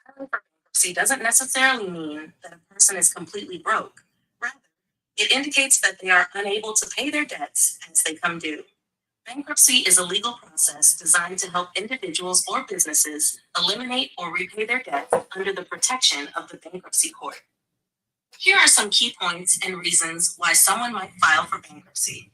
Filing for bankruptcy doesn't necessarily mean that a person is completely broke. Rather, it indicates that they are unable to pay their debts as they come due. Bankruptcy is a legal process designed to help individuals or businesses eliminate or repay their debts under the protection of the bankruptcy court. Here are some key points and reasons why someone might file for bankruptcy.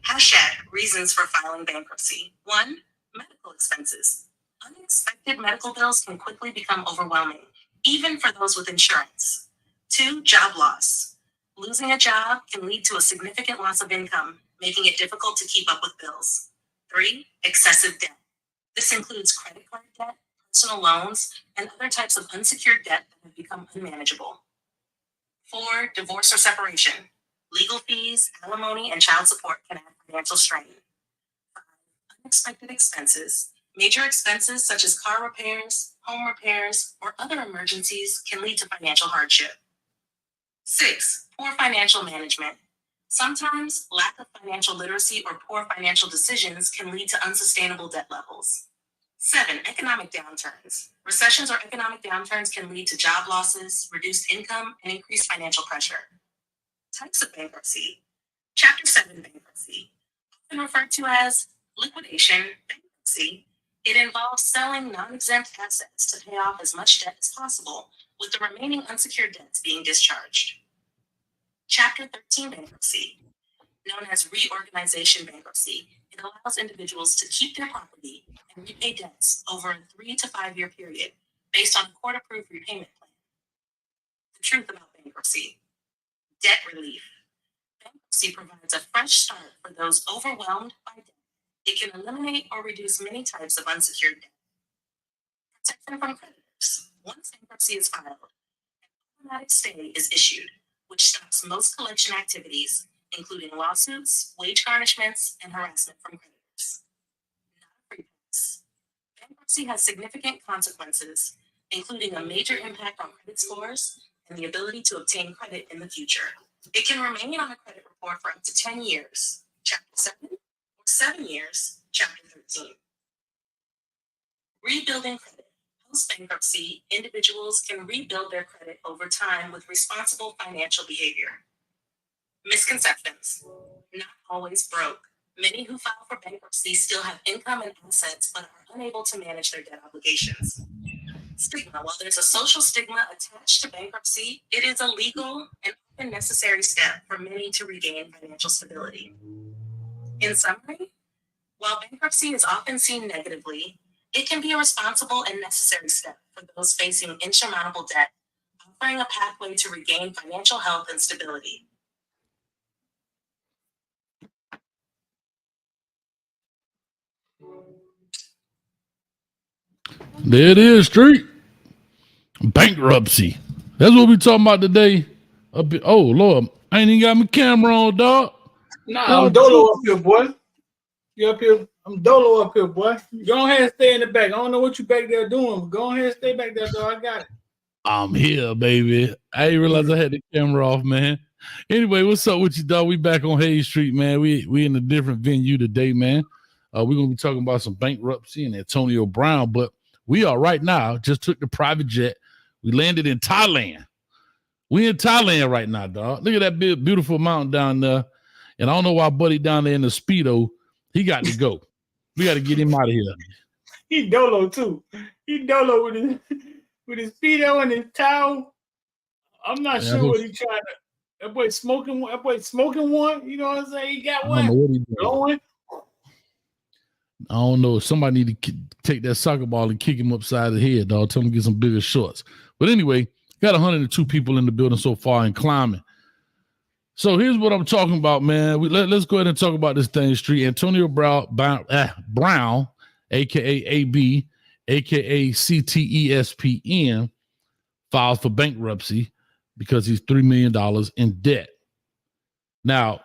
Hashtag reasons for filing bankruptcy. 1. Medical expenses. Unexpected medical bills can quickly become overwhelming, even for those with insurance. 2. Job loss. Losing a job can lead to a significant loss of income, making it difficult to keep up with bills. 3. Excessive debt. This includes credit card debt, personal loans, and other types of unsecured debt that have become unmanageable. 4. Divorce or separation. Legal fees, alimony, and child support can add financial strain. 5. Unexpected expenses. Major expenses such as car repairs, home repairs, or other emergencies can lead to financial hardship. 6. Poor financial management. Sometimes lack of financial literacy or poor financial decisions can lead to unsustainable debt levels. 7. Economic downturns. Recessions or economic downturns can lead to job losses, reduced income, and increased financial pressure. Types of bankruptcy. Chapter 7 bankruptcy, often referred to as liquidation bankruptcy. It involves selling non-exempt assets to pay off as much debt as possible, with the remaining unsecured debts being discharged. Chapter 13 bankruptcy, known as reorganization bankruptcy. It allows individuals to keep their property and repay debts over a 3 to 5 year period based on a court-approved repayment plan. The truth about bankruptcy. Debt relief. Bankruptcy provides a fresh start for those overwhelmed by debt. It can eliminate or reduce many types of unsecured debt. Protection from creditors. Once bankruptcy is filed, an automatic stay is issued, which stops most collection activities, including lawsuits, wage garnishments, and harassment from creditors. Not a free pass. Bankruptcy has significant consequences, including a major impact on credit scores and the ability to obtain credit in the future. It can remain on a credit report for up to 10 years, Chapter 7, or 7 years, Chapter 13. Rebuilding credit. Post-bankruptcy, individuals can rebuild their credit over time with responsible financial behavior. Misconceptions. Not always broke. Many who file for bankruptcy still have income and assets but are unable to manage their debt obligations. Stigma. While there's a social stigma attached to bankruptcy, it is a legal and often necessary step for many to regain financial stability. In summary, while bankruptcy is often seen negatively, it can be a responsible and necessary step for those facing insurmountable debt, offering a pathway to regain financial health and stability. There it is, Street. Bankruptcy. That's what we talking about today. Oh, Lord. I ain't even got my camera on, dog. Nah, I'm Dolo up here, boy. You up here? I'm Dolo up here, boy. Go ahead and stay in the back. I don't know what you back there doing, but go ahead and stay back there, dog. I got it. I'm here, baby. I didn't realize I had the camera off, man. Anyway, what's up with you, dog? We back on Hayes Street, man. We in a different venue today, man. We're gonna be talking about some bankruptcy and Antonio Brown, but we are right now. Just took the private jet. We landed in Thailand. We in Thailand right now, dog. Look at that big, beautiful mountain down there. And I don't know why buddy down there in the Speedo, he got to go. We got to get him out of here. He Dolo too. He Dolo with his Speedo and his towel. I'm not sure what he trying to. That boy smoking one. You know what I'm saying? He got one. Going. I don't know. Somebody need to take that soccer ball and kick him upside the head, dog. Tell him to get some bigger shorts. But anyway, got 102 people in the building so far and climbing. So here's what I'm talking about, man. Let's go ahead and talk about this thing, Street. Antonio Brown, a.k.a. AB, a.k.a. CTESPN, filed for bankruptcy because he's $3 million in debt. Now,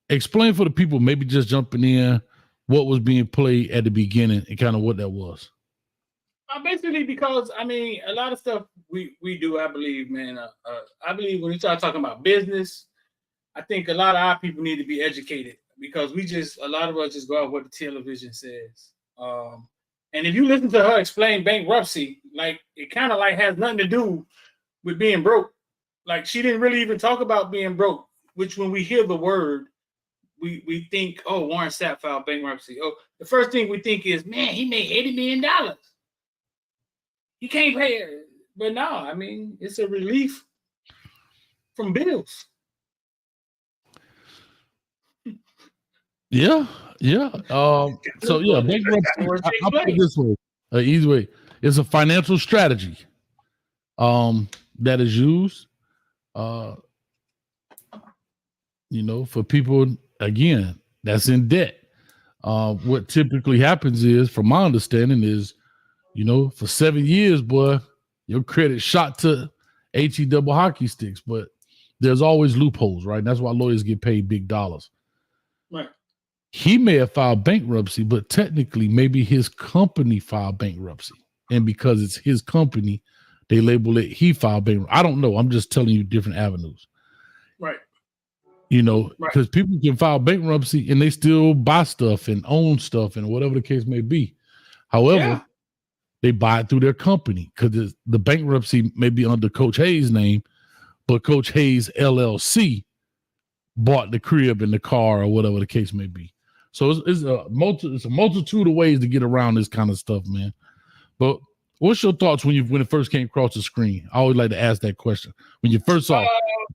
explain for the people maybe just jumping in what was being played at the beginning and kind of what that was. Basically, because, I mean, a lot of stuff we do, I believe, man. I believe when you start talking about business, I think a lot of our people need to be educated because a lot of us just go out what the television says. And if you listen to her explain bankruptcy, like it kind of like has nothing to do with being broke. Like she didn't really even talk about being broke, which when we hear the word, we think, oh, Warren Sapp filed bankruptcy. Oh, the first thing we think is, man, he made $80 million. He can't pay it. But no, I mean, it's a relief from bills. Yeah. So yeah, bankruptcy. I'll put it this way, easy way. It's a financial strategy that is used for people, again, that's in debt. What typically happens is, from my understanding, is for 7 years, boy, your credit shot to HE double hockey sticks, but there's always loopholes, right? And that's why lawyers get paid big dollars. Right. He may have filed bankruptcy, but technically maybe his company filed bankruptcy. And because it's his company, they label it he filed bankruptcy. I don't know. I'm just telling you different avenues. Right. Because people can file bankruptcy and they still buy stuff and own stuff and whatever the case may be. However, they buy it through their company because the bankruptcy may be under Coach Hayes' name, but Coach Hayes LLC bought the crib and the car or whatever the case may be. So it's a multitude of ways to get around this kind of stuff, man. But what's your thoughts when it first came across the screen? I always like to ask that question. When you first saw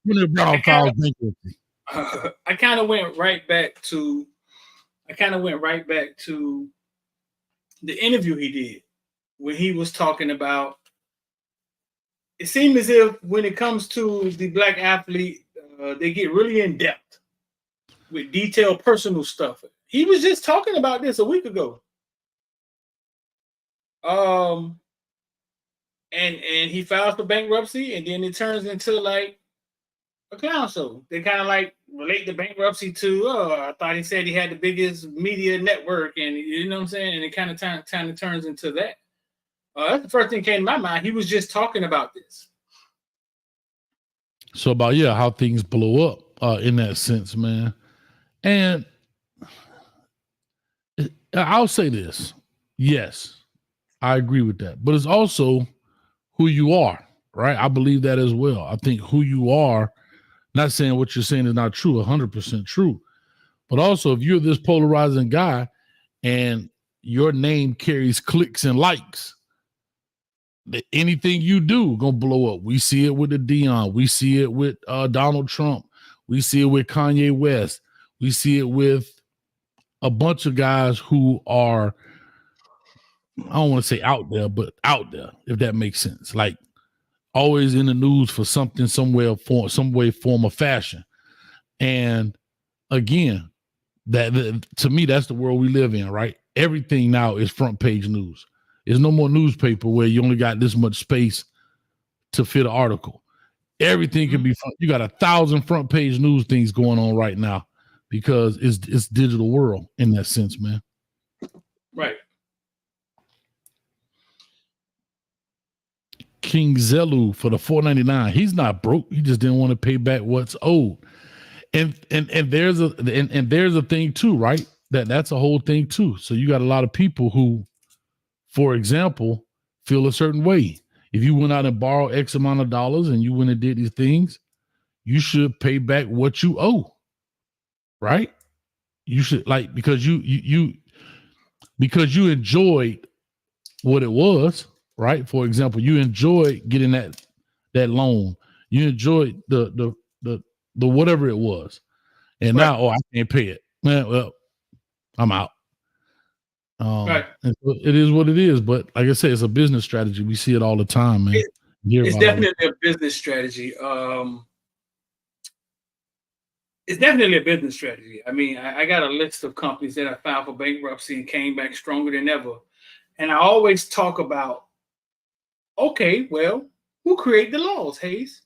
Brown filed bankruptcy. I kind of went right back to the interview he did when he was talking about. It seemed as if when it comes to the black athlete, they get really in depth with detailed personal stuff. He was just talking about this a week ago. And he files for bankruptcy, and then it turns into like a clown show. They kind of like relate the bankruptcy to, I thought he said he had the biggest media network, and you know what I'm saying? And it kind of turns into that. That's the first thing that came to my mind. He was just talking about this. So about, how things blow up in that sense, man. And I'll say this. Yes, I agree with that. But it's also who you are, right? I believe that as well. I think who you are, not saying what you're saying is not true, 100% true. But also, if you're this polarizing guy and your name carries clicks and likes, anything you do gonna blow up. We see it with the Dion. We see it with Donald Trump. We see it with Kanye West. We see it with a bunch of guys who are, I don't want to say out there, but out there, if that makes sense. Like always in the news for something, some way, form, or fashion. And again, that to me, that's the world we live in, right? Everything now is front page news. There's no more newspaper where you only got this much space to fit an article. Everything can be front. You got 1,000 front page news things going on right now because it's digital world in that sense, man. Right. King Zelu for the $4.99. He's not broke. He just didn't want to pay back what's owed. And there's a thing too, right? That's a whole thing too. So you got a lot of people who, for example, feel a certain way. If you went out and borrowed X amount of dollars and you went and did these things, you should pay back what you owe, right? You should, like, because you enjoyed what it was, right? For example, you enjoyed getting that loan. You enjoyed the whatever it was, and now I can't pay it. Man, well, I'm out. Right. And so it is what it is. But like I said, it's a business strategy. We see it all the time, man. It's definitely a business strategy. It's definitely a business strategy. I mean, I got a list of companies that have filed for bankruptcy and came back stronger than ever. And I always talk about, okay, well, who created the laws, Hayes?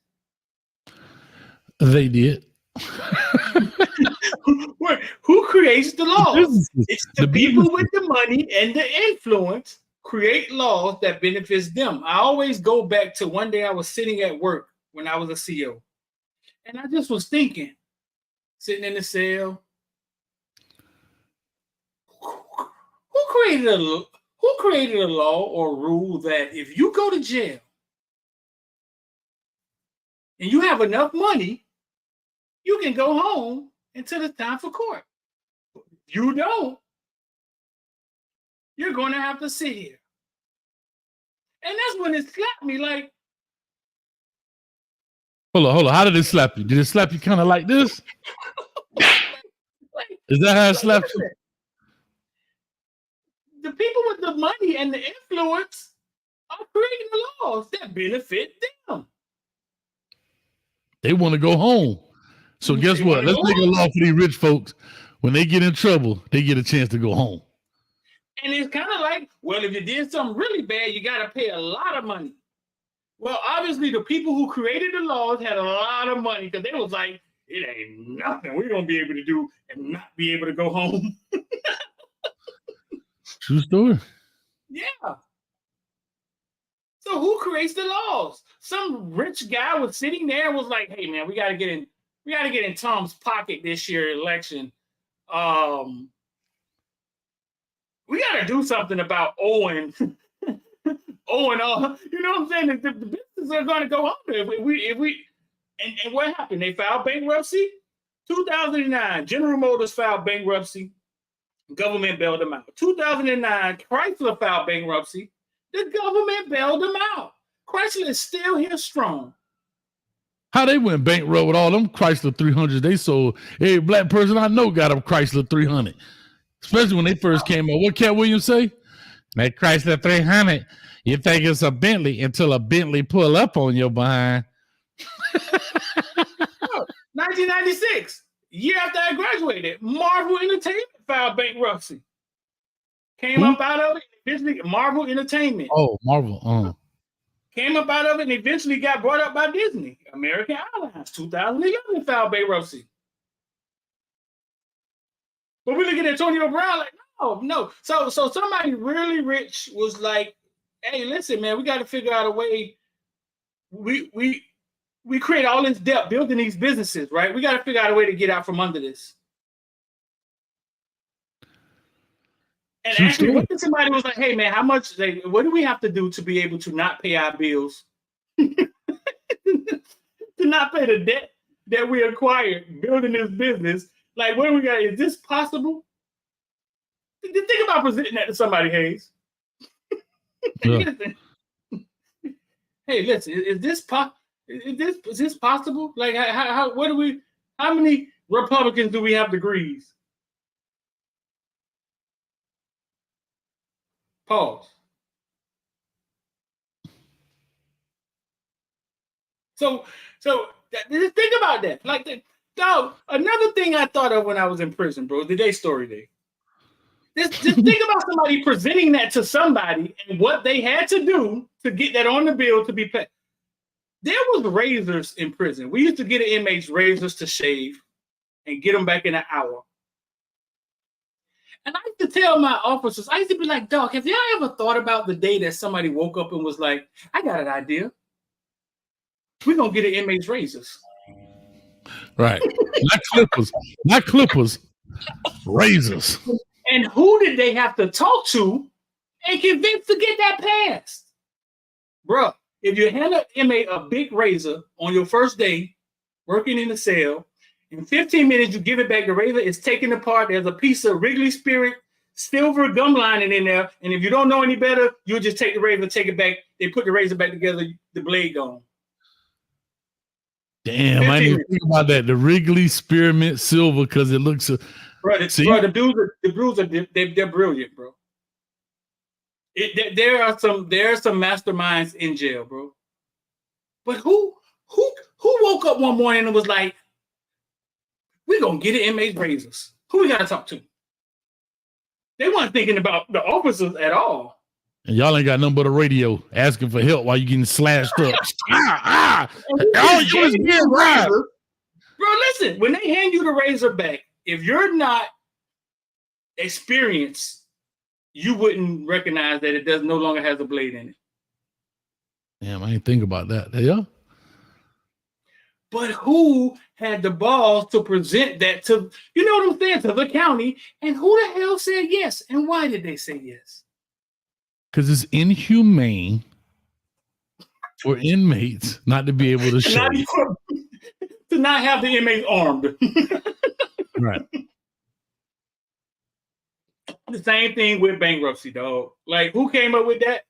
They did. Who creates the laws? It's the people with the money and the influence create laws that benefits them. I always go back to one day I was sitting at work when I was a CEO, and I just was thinking, sitting in the cell, who Who created a law or rule that if you go to jail and you have enough money, you can go home until it's time for court? You don't. You're going to have to sit here. And that's when it slapped me like, Hold on. How did it slap you? Did it slap you kind of like this? Is that how it slapped you? The people with the money and the influence are creating the laws that benefit them. They want to go home. So guess what? Let's make a law for these rich folks. When they get in trouble, they get a chance to go home. And it's kind of like, well, if you did something really bad, you got to pay a lot of money. Well, obviously, the people who created the laws had a lot of money because they was like, it ain't nothing we're going to be able to do and not be able to go home. True story. Yeah. So who creates the laws? Some rich guy was sitting there and was like, hey, man, we got to get in Tom's pocket this year election. We got to do something about Owen. Owen, you know what I'm saying? The businesses are going to go under if we and what happened? They filed bankruptcy. 2009, General Motors filed bankruptcy. Government bailed them out. 2009, Chrysler filed bankruptcy. The government bailed them out. Chrysler is still here strong. How they went bankrupt with all them Chrysler 300s they sold? Every black person I know got a Chrysler 300, especially when they first came out. What Cat Williams say? That Chrysler 300, you think it's a Bentley until a Bentley pull up on your behind. 1996, year after I graduated, Marvel Entertainment filed bankruptcy. Came up out of it, eventually Marvel Entertainment. Oh, Marvel. Came up out of it and eventually got brought up by Disney. American Airlines, 2011 filed bankruptcy. But we look at Antonio Brown like, no. So somebody really rich was like, hey, listen, man, we got to figure out a way. We create all this debt building these businesses, right? We got to figure out a way to get out from under this. And actually, what if somebody was like, hey, man, how much, what do we have to do to be able to not pay our bills? To not pay the debt that we acquired building this business? Like, what do we got? Is this possible? Think about presenting that to somebody, Hayes. Yeah. Hey, listen, is this possible? Like, how many Republicans do we have degrees? Pause. So just think about that. Like, dog, another thing I thought of when I was in prison, bro, the day story day. Just think about somebody presenting that to somebody and what they had to do to get that on the bill to be paid. There was razors in prison. We used to get inmates razors to shave and get them back in an hour. And I used to tell my officers, I used to be like, dog, have y'all ever thought about the day that somebody woke up and was like, I got an idea. We're going to get an inmate's razors. Right. Not clippers. Razors. And who did they have to talk to and convince to get that passed? Bruh, if you hand an inmate a big razor on your first day working in the cell, in 15 minutes, you give it back. The razor is taken apart. There's a piece of Wrigley Spirit silver gum lining in there. And if you don't know any better, you'll just take the razor, take it back. They put the razor back together, the blade gone. Damn, I didn't think about that. The Wrigley Spearmint Silver, because it looks. The dudes are they're brilliant, bro. There are some masterminds in jail, bro. But who woke up one morning and was like, we're gonna get an inmate's razors? Who we gotta talk to? They weren't thinking about the officers at all. And y'all ain't got nothing but a radio asking for help while you getting slashed up. Oh, you was getting right. Bro, listen, when they hand you the razor back, if you're not experienced, you wouldn't recognize that it no longer has a blade in it. Damn, I ain't think about that. Yeah. But who had the balls to present that to, you know what I'm saying, to the county? And who the hell said yes? And why did they say yes? Because it's inhumane for inmates not to be able to shave. To not have the inmates armed. Right. The same thing with bankruptcy, dog. Like, who came up with that?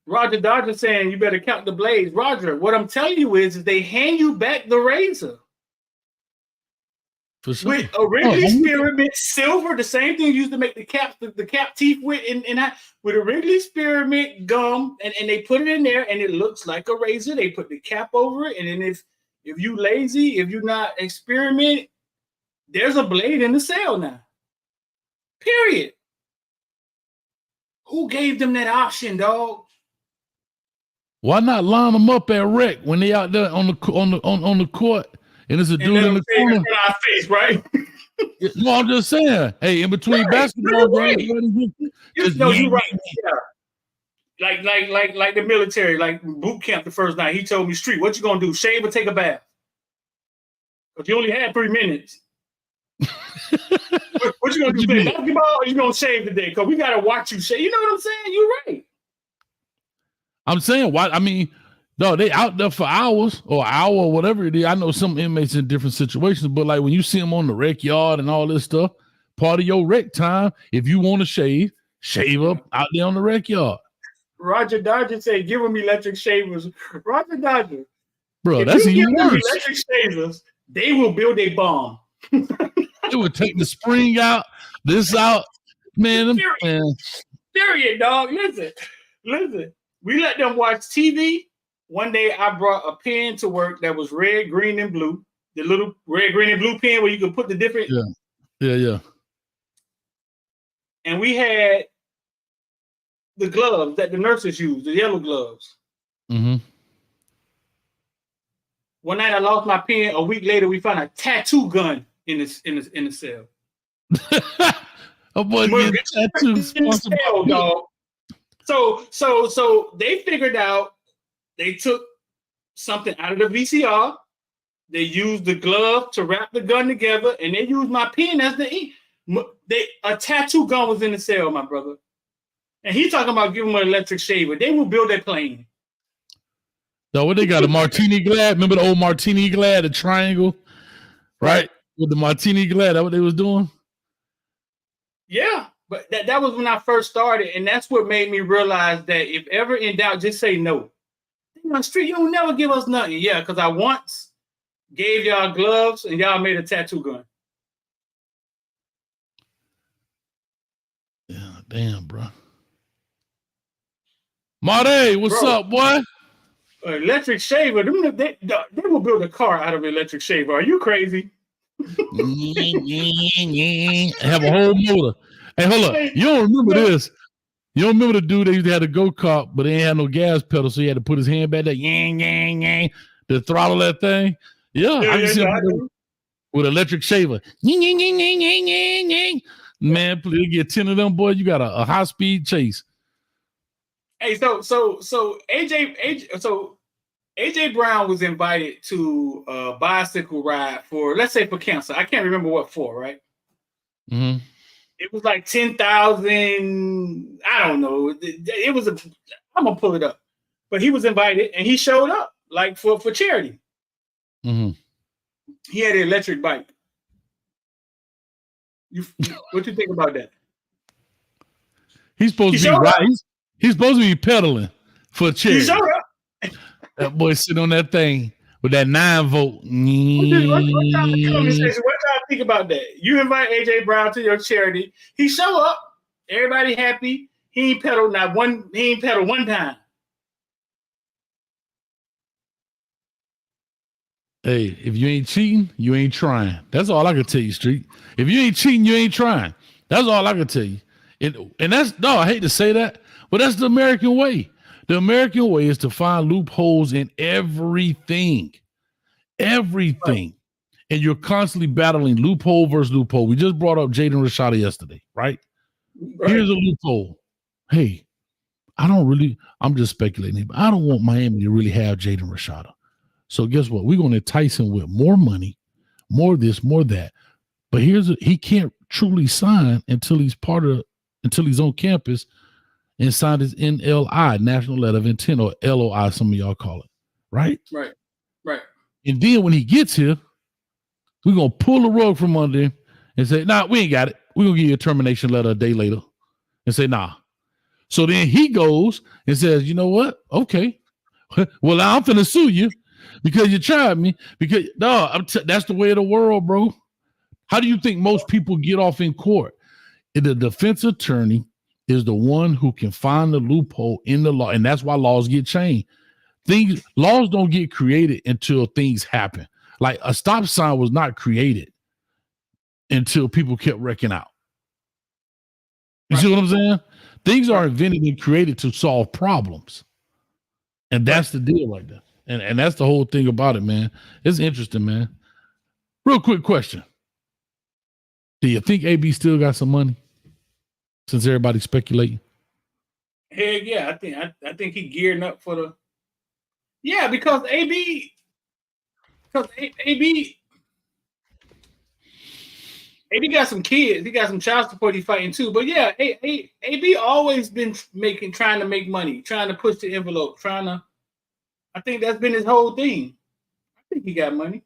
Roger Dodger saying you better count the blades. Roger, what I'm telling you is they hand you back the razor. For sure. With a Wrigley Spearmint silver, the same thing used to make the cap teeth with, with a Wrigley Spearmint gum, and they put it in there, and it looks like a razor. They put the cap over it, and then if you lazy, if you're not experiment, there's a blade in the cell now. Period. Who gave them that option, dog? Why not line them up at rec when they out there on the court and there's a dude in the corner? In our face, right? No, I'm just saying. Hey, in between basketball games, you're right. Yeah. Like the military, like boot camp the first night. He told me, "Street, what you gonna do? Shave or take a bath?" But you only had 3 minutes. what you gonna do? Play basketball or you gonna shave today? Because we gotta watch you shave. You know what I'm saying? You're right. I'm saying, why? I mean, no, they out there for hours or hour or whatever it is. I know some inmates in different situations, but like when you see them on the rec yard and all this stuff, part of your rec time, if you want to shave up out there on the rec yard. Roger Dodger said, "Give them electric shavers." Roger Dodger, bro, that's even worse. Electric shavers, they will build a bomb. It would take the spring out, this out, man. Period, dog. Listen. We let them watch TV. One day I brought a pen to work that was red, green, and blue. The little red, green, and blue pen where you can put the different. Yeah. And we had the gloves that the nurses use, the yellow gloves. Mm-hmm. One night I lost my pen. A week later, we found a tattoo gun in the cell. Oh boy, tattoos. Dog. So they figured out, they took something out of the VCR, they used the glove to wrap the gun together, and they used my pen as the ink. A tattoo gun was in the cell, my brother. And he talking about giving them an electric shaver. They will build that plane. So what they got, a martini glad? Remember the old martini glad, the triangle? Right? With the martini glad, that what they was doing? Yeah. But that was when I first started, and that's what made me realize that if ever in doubt, just say no. On the street, you'll never give us nothing. Yeah, because I once gave y'all gloves and y'all made a tattoo gun. Yeah, damn, bro. Marty, what's up, boy? Electric shaver. They will build a car out of an electric shaver. Are you crazy? Have a whole motor. Hey, hold up. You don't remember this. You don't remember the dude that used to have a go-kart, but they ain't had no gas pedal, so he had to put his hand back there, to throttle that thing. Yeah, I can see him with electric shaver. Man, please get 10 of them, boy. You got a high-speed chase. Hey, so AJ Brown was invited to a bicycle ride for, let's say, for cancer. I can't remember what for, right? Mm-hmm. It was like 10,000. I don't know. It was I'm gonna pull it up, but he was invited and he showed up like for charity. Mm-hmm. He had an electric bike. What you think about that? He's supposed to be right. He's supposed to be pedaling for charity. He showed up. That boy sitting on that thing with that 9-volt. What y'all think about that? You invite AJ Brown to your charity. He show up. Everybody happy. He ain't pedaled one time. Hey, if you ain't cheating, you ain't trying. That's all I can tell you, Street. If you ain't cheating, you ain't trying. That's all I can tell you. And that's, no, I hate to say that, but that's the American way. The American way is to find loopholes in everything. Everything. And you're constantly battling loophole versus loophole. We just brought up Jaden Rashada yesterday, right? Here's a loophole. Hey, I'm just speculating, but I don't want Miami to really have Jaden Rashada. So guess what? We're going to entice him with more money, more this, more that. But he can't truly sign until he's part of until he's on campus and signed his NLI, National Letter of Intent, or LOI, some of y'all call it, right? Right. And then when he gets here, we're going to pull the rug from under him and say, nah, we ain't got it. We're going to give you a termination letter a day later and say, nah. So then he goes and says, you know what? Okay. Well, I'm finna sue you because you tried me. Because that's the way of the world, bro. How do you think most people get off in court? The defense attorney is the one who can find the loophole in the law, and that's why laws get changed. Laws don't get created until things happen. Like a stop sign was not created until people kept wrecking out. You see what I'm saying? Things are invented and created to solve problems. And that's the deal right there. And that's the whole thing about it, man. It's interesting, man. Real quick question. Do you think AB still got some money? Since everybody's speculating. Heck yeah, I think he gearing up for the. Yeah, because AB got some kids. He got some child support he fighting too. But yeah, AB always been trying to make money, trying to push the envelope, I think that's been his whole thing. I think he got money.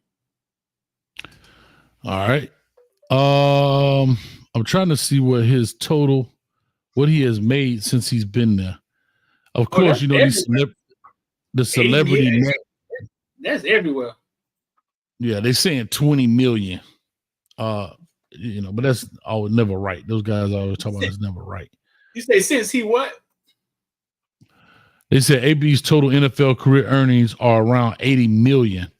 All right. I'm trying to see what he has made since he's been there. Of course, you know the celebrity. That's everywhere. Yeah, they're saying 20 million. But that's always never right. Those guys always talk about it's never right. You say since he what? They said AB's total NFL career earnings are around 80 million.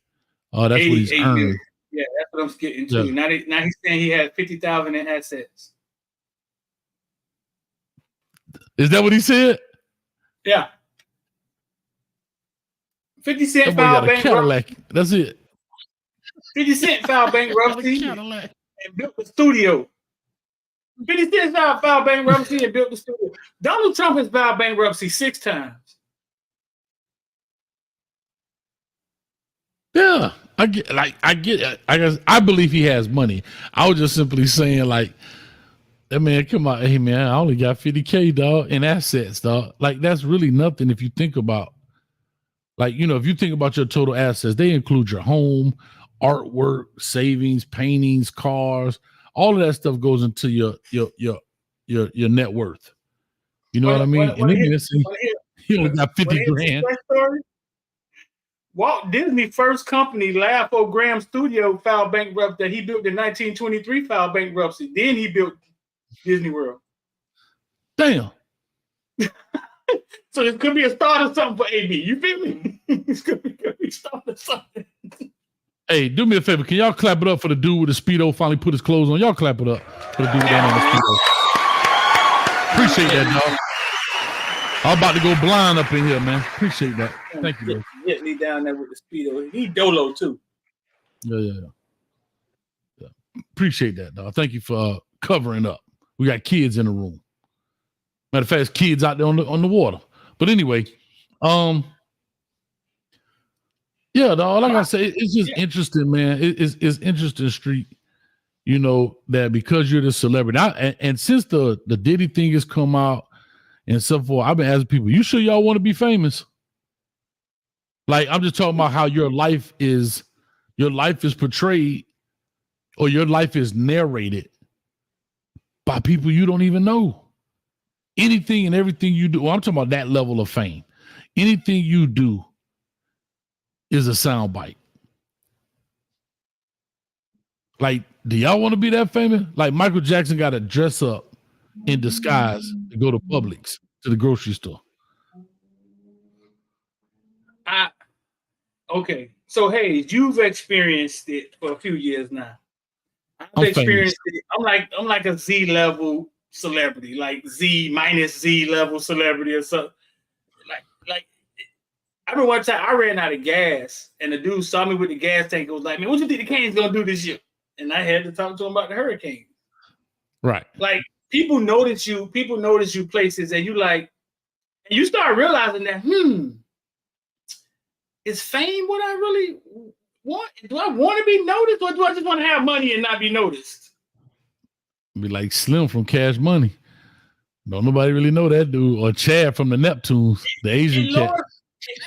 That's what he's earned. Million. Yeah, that's what I'm getting to. Yeah. Now he's saying he had 50,000 in assets. Is that what he said? Yeah. 50 Cent filed bankruptcy. That's it. 50 Cent filed bankruptcy and built the studio. 50 Cent filed bankruptcy and built the studio. Donald Trump has filed bankruptcy 6 times. Yeah, I get it. I guess I believe he has money. I was just simply saying, like, that man, come on, hey man, I only got 50K, dog, in assets, dog. Like, that's really nothing if you think about, like, if you think about your total assets, they include your home, artwork, savings, paintings, cars, all of that stuff goes into your net worth. You know what I mean? And then he only got 50 grand. Walt Disney's first company, Laugh-O-Gram Studio, filed bankruptcy that he built in 1923, filed bankruptcy. Then he built Disney World. Damn. So it could be a start of something for AB. You feel me? It could be a start of something. Hey, do me a favor. Can y'all clap it up for the dude with the Speedo finally put his clothes on? Y'all clap it up for the dude down on the Speedo. Appreciate that, dog. I'm about to go blind up in here, man. Appreciate that. Thank you, bro. Hit me down there with the Speedo. He dolo too. Yeah. Appreciate that, dog. Thank you for covering up. We got kids in the room. Matter of fact, kids out there on the water. But anyway, yeah, dog. Like I say, it's just interesting, man. It's interesting, Street. That because you're the celebrity, and since the Diddy thing has come out and so forth, I've been asking people, you sure y'all want to be famous? Like, I'm just talking about how your life is portrayed, or your life is narrated by people you don't even know. Anything and everything you do, I'm talking about that level of fame. Anything you do is a soundbite. Like, do y'all want to be that famous? Like, Michael Jackson got to dress up in disguise to go to Publix, to the grocery store. Okay, so Hayes, you've experienced it for a few years now. I've experienced it. I'm like a Z level celebrity, like Z minus Z level celebrity or something. Like I remember one time I ran out of gas, and the dude saw me with the gas tank. Was like, "Man, what you think the Canes gonna do this year?" And I had to talk to him about the Hurricanes. Right. Like, people notice you places, and and you start realizing that, is fame what I really want? Do I want to be noticed, or do I just want to have money and not be noticed? Be like Slim from Cash Money. Don't nobody really know that dude or Chad from the Neptunes, the Asian cat.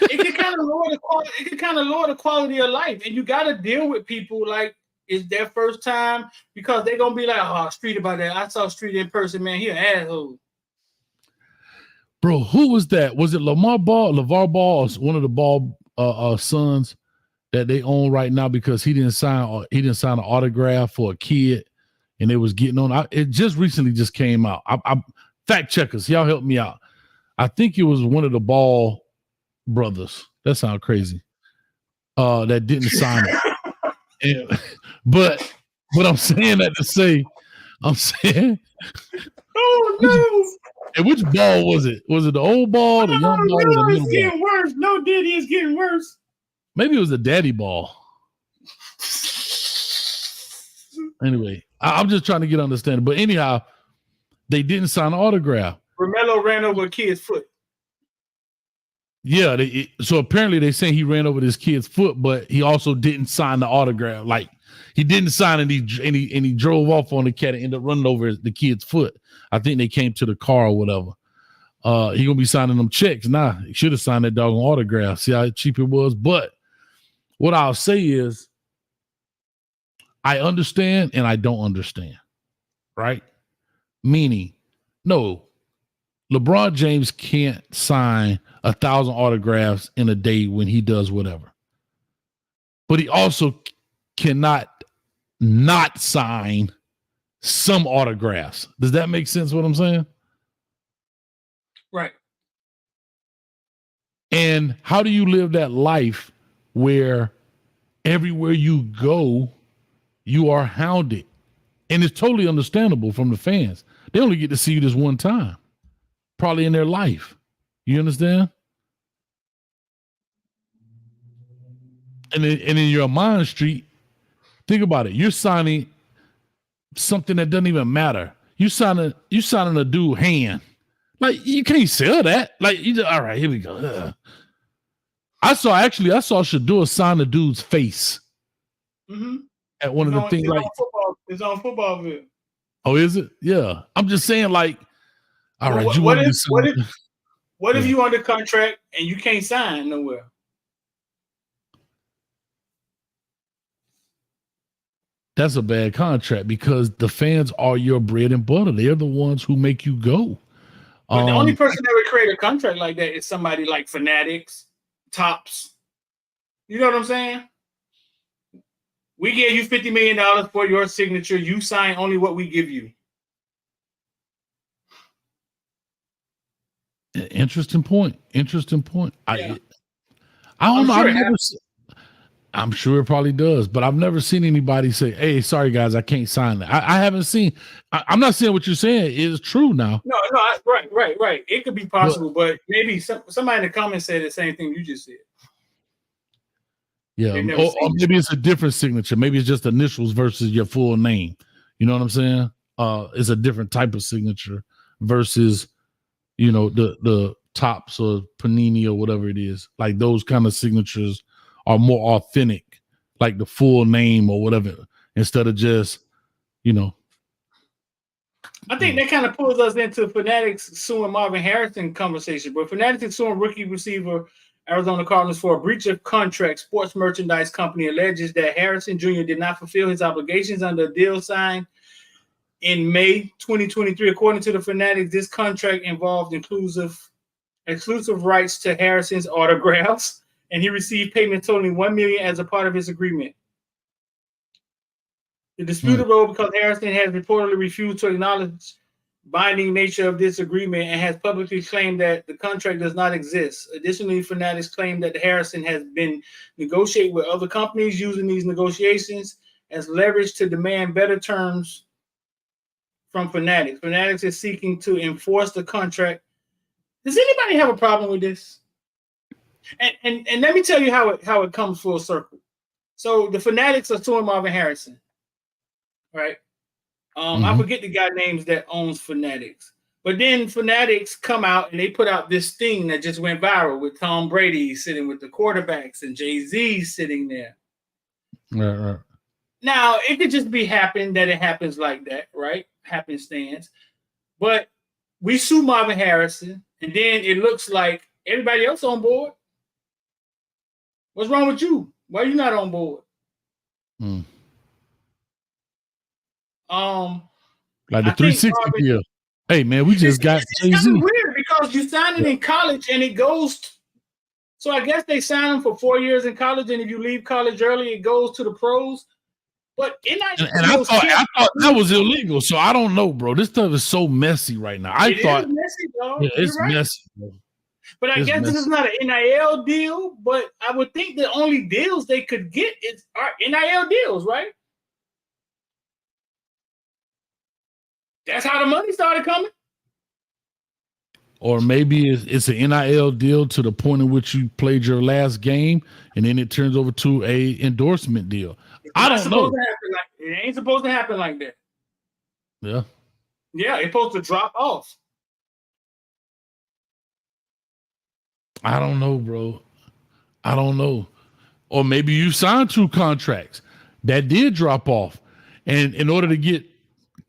It can kind of lower the quality. It can kind of lower the quality of life, and you got to deal with people like it's their first time because they're gonna be like, "Oh, Street about that. I saw Street in person, man. He an asshole." Bro, who was that? Was it LeVar Ball, or one of the Ball sons that they own right now because he didn't sign an autograph for a kid, and they was getting on. It just recently just came out. I fact checkers, y'all help me out. I think it was one of the Ball brothers. That sounds crazy. That didn't sign it. But I'm saying that to say, I'm saying, oh no. And which Ball was it? Was it the old Ball, the young Ball, no, or the it's getting worse. No, Diddy is getting worse. Maybe it was the daddy Ball. Anyway, I'm just trying to get understanding. But anyhow, they didn't sign an autograph. Romello ran over a kid's foot. Yeah, so apparently they saying he ran over this kid's foot, but he also didn't sign the autograph. Like he didn't sign and he drove off on the cat and ended up running over the kid's foot. I think they came to the car or whatever. He gonna be signing them checks. Nah, he should have signed that doggone autograph. See how cheap it was. But what I'll say is, I understand and I don't understand. Right? Meaning, no, LeBron James can't sign 1,000 autographs in a day when he does whatever. But he also cannot not sign some autographs. Does that make sense what I'm saying? Right. And how do you live that life where everywhere you go, you are hounded? And it's totally understandable from the fans. They only get to see you this one time, probably in their life. You understand? And in your mind street, think about it. You're signing something that doesn't even matter. You signing a dude hand. Like you can't sell that. Like you just, all right, here we go. I saw Shador sign the dude's face at one of the things. Like it's on football video. Oh, is it? Yeah. I'm just saying, like, all right. What if you under contract and you can't sign nowhere? That's a bad contract because the fans are your bread and butter. They're the ones who make you go. But the only person that would create a contract like that is somebody like Fanatics, Tops. You know what I'm saying? We gave you $50 million for your signature. You sign only what we give you. Interesting point. Yeah. I don't know. I'm sure it probably does, but I've never seen anybody say, "Hey, sorry guys, I can't sign that." I haven't seen. I'm not saying what you're saying is true now. No, right. It could be possible, but maybe somebody in the comments said the same thing you just said. Yeah, or maybe it's a different signature. Maybe it's just initials versus your full name. You know what I'm saying? It's a different type of signature versus, the Tops or Panini or whatever it is. Like those kind of signatures are more authentic, like the full name or whatever, instead of just, I think that kind of pulls us into Fanatics suing Marvin Harrison conversation. But Fanatics suing rookie receiver Arizona Cardinals for a breach of contract. Sports merchandise company alleges that Harrison Jr. did not fulfill his obligations under a deal signed in May 2023. According to the Fanatics, this contract involved exclusive rights to Harrison's autographs, and he received payment totaling $1 million as a part of his agreement. The dispute arose because Harrison has reportedly refused to acknowledge binding nature of this agreement and has publicly claimed that the contract does not exist. Additionally, Fanatics claim that Harrison has been negotiating with other companies using these negotiations as leverage to demand better terms from Fanatics. Fanatics is seeking to enforce the contract. Does anybody have a problem with this? And let me tell you how it comes full circle. So the Fanatics are suing Marvin Harrison, right? I forget the guy names that owns Fanatics, but then Fanatics come out and they put out this thing that just went viral with Tom Brady sitting with the quarterbacks and Jay-Z sitting there. Right. Now it could just be that it happens like that, right? Happenstance, but we sue Marvin Harrison, and then it looks like everybody else on board. What's wrong with you? Why are you not on board? Like the 360 deal. Hey man, we just got Jay-Z. It's kind of weird because you sign it in college and it goes. So I guess they sign them for 4 years in college, and if you leave college early, it goes to the pros. But I thought that was illegal. So I don't know, bro. This stuff is so messy right now. It is messy, dog. Yeah, it's messy, bro. But I guess this is not an NIL deal. But I would think the only deals they could get are NIL deals, right? That's how the money started coming. Or maybe it's an NIL deal to the point in which you played your last game, and then it turns over to a endorsement deal. I don't know. It ain't supposed to happen like that. Yeah. Yeah, it's supposed to drop off. I don't know, bro. I don't know. Or maybe you signed 2 contracts that did drop off, and in order to get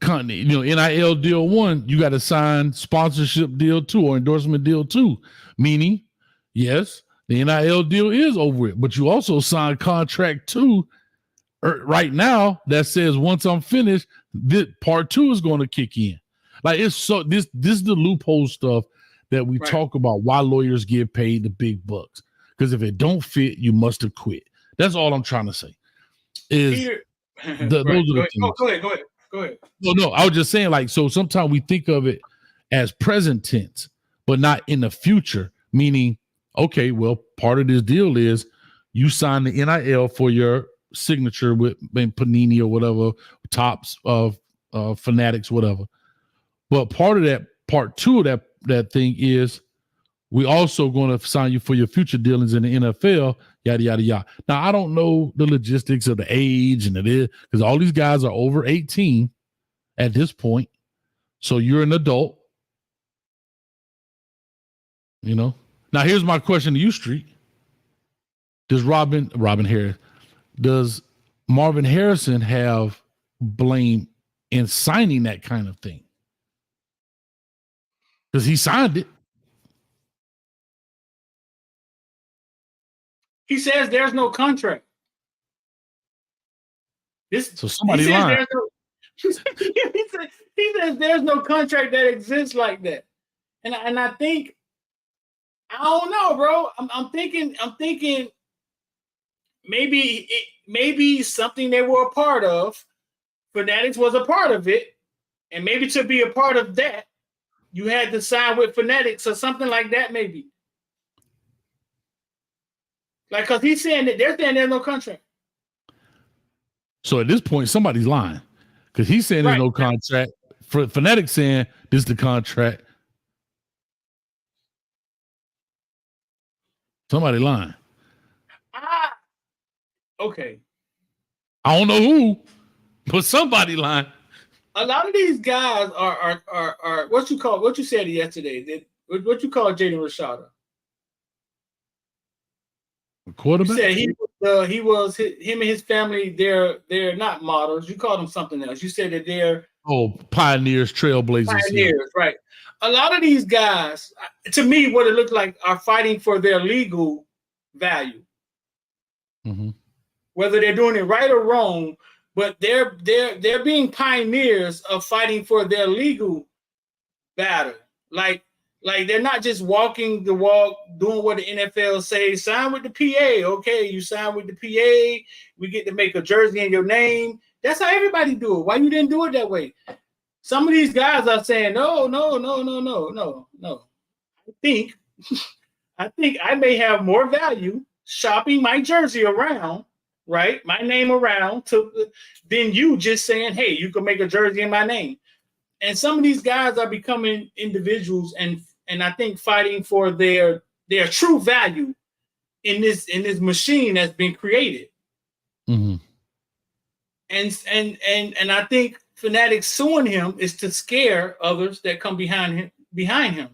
NIL deal 1, you got to sign sponsorship deal 2 or endorsement deal 2, meaning, yes, the NIL deal is over it, but you also signed contract 2 right now that says once I'm finished, this part 2 is going to kick in. Like it's so this is the loophole stuff that we talk about. Why lawyers get paid the big bucks? Because if it don't fit, you must have quit. That's all I'm trying to say. Those are the things. Go ahead. No, I was just saying, like, so sometimes we think of it as present tense, but not in the future, meaning, okay, well, part of this deal is you sign the NIL for your signature with Panini or whatever, Tops of Fanatics, whatever. But part of 2 of that thing is we also going to sign you for your future dealings in the NFL, yada, yada, yada. Now, I don't know the logistics of the age and it is because all these guys are over 18 at this point. So you're an adult. Now here's my question to you, Street. Does does Marvin Harrison have blame in signing that kind of thing? Because he signed it. He says there's no contract. So somebody lied. He says there's no contract that exists like that. And I think, I don't know, bro. I'm thinking maybe something they were a part of. Fanatics was a part of it. And maybe to be a part of that, you had to sign with Fanatics or something like that, maybe. Like, because he's saying that they're saying there's no contract. So at this point, somebody's lying. Because he's saying there's no contract. Fanatics saying this is the contract. Somebody lying. Okay. I don't know who, but somebody lying. A lot of these guys are what you said yesterday. What you call Jaden Rashada? Quarterback. You said him and his family. They're not models. You called them something else. You said that they're pioneers, trailblazers. Pioneers, right? A lot of these guys, to me, what it looked like are fighting for their legal value. Mm-hmm. Whether they're doing it right or wrong, but they're being pioneers of fighting for their legal battle. Like they're not just walking the walk, doing what the NFL says, sign with the PA. Okay, you sign with the PA, we get to make a jersey in your name. That's how everybody do it. Why you didn't do it that way? Some of these guys are saying, no. I think I may have more value shopping my jersey around, right? My name around than you just saying, hey, you can make a jersey in my name. And some of these guys are becoming individuals and I think fighting for their true value in this machine that's been created. Mm-hmm. And I think Fanatics suing him is to scare others that come behind him.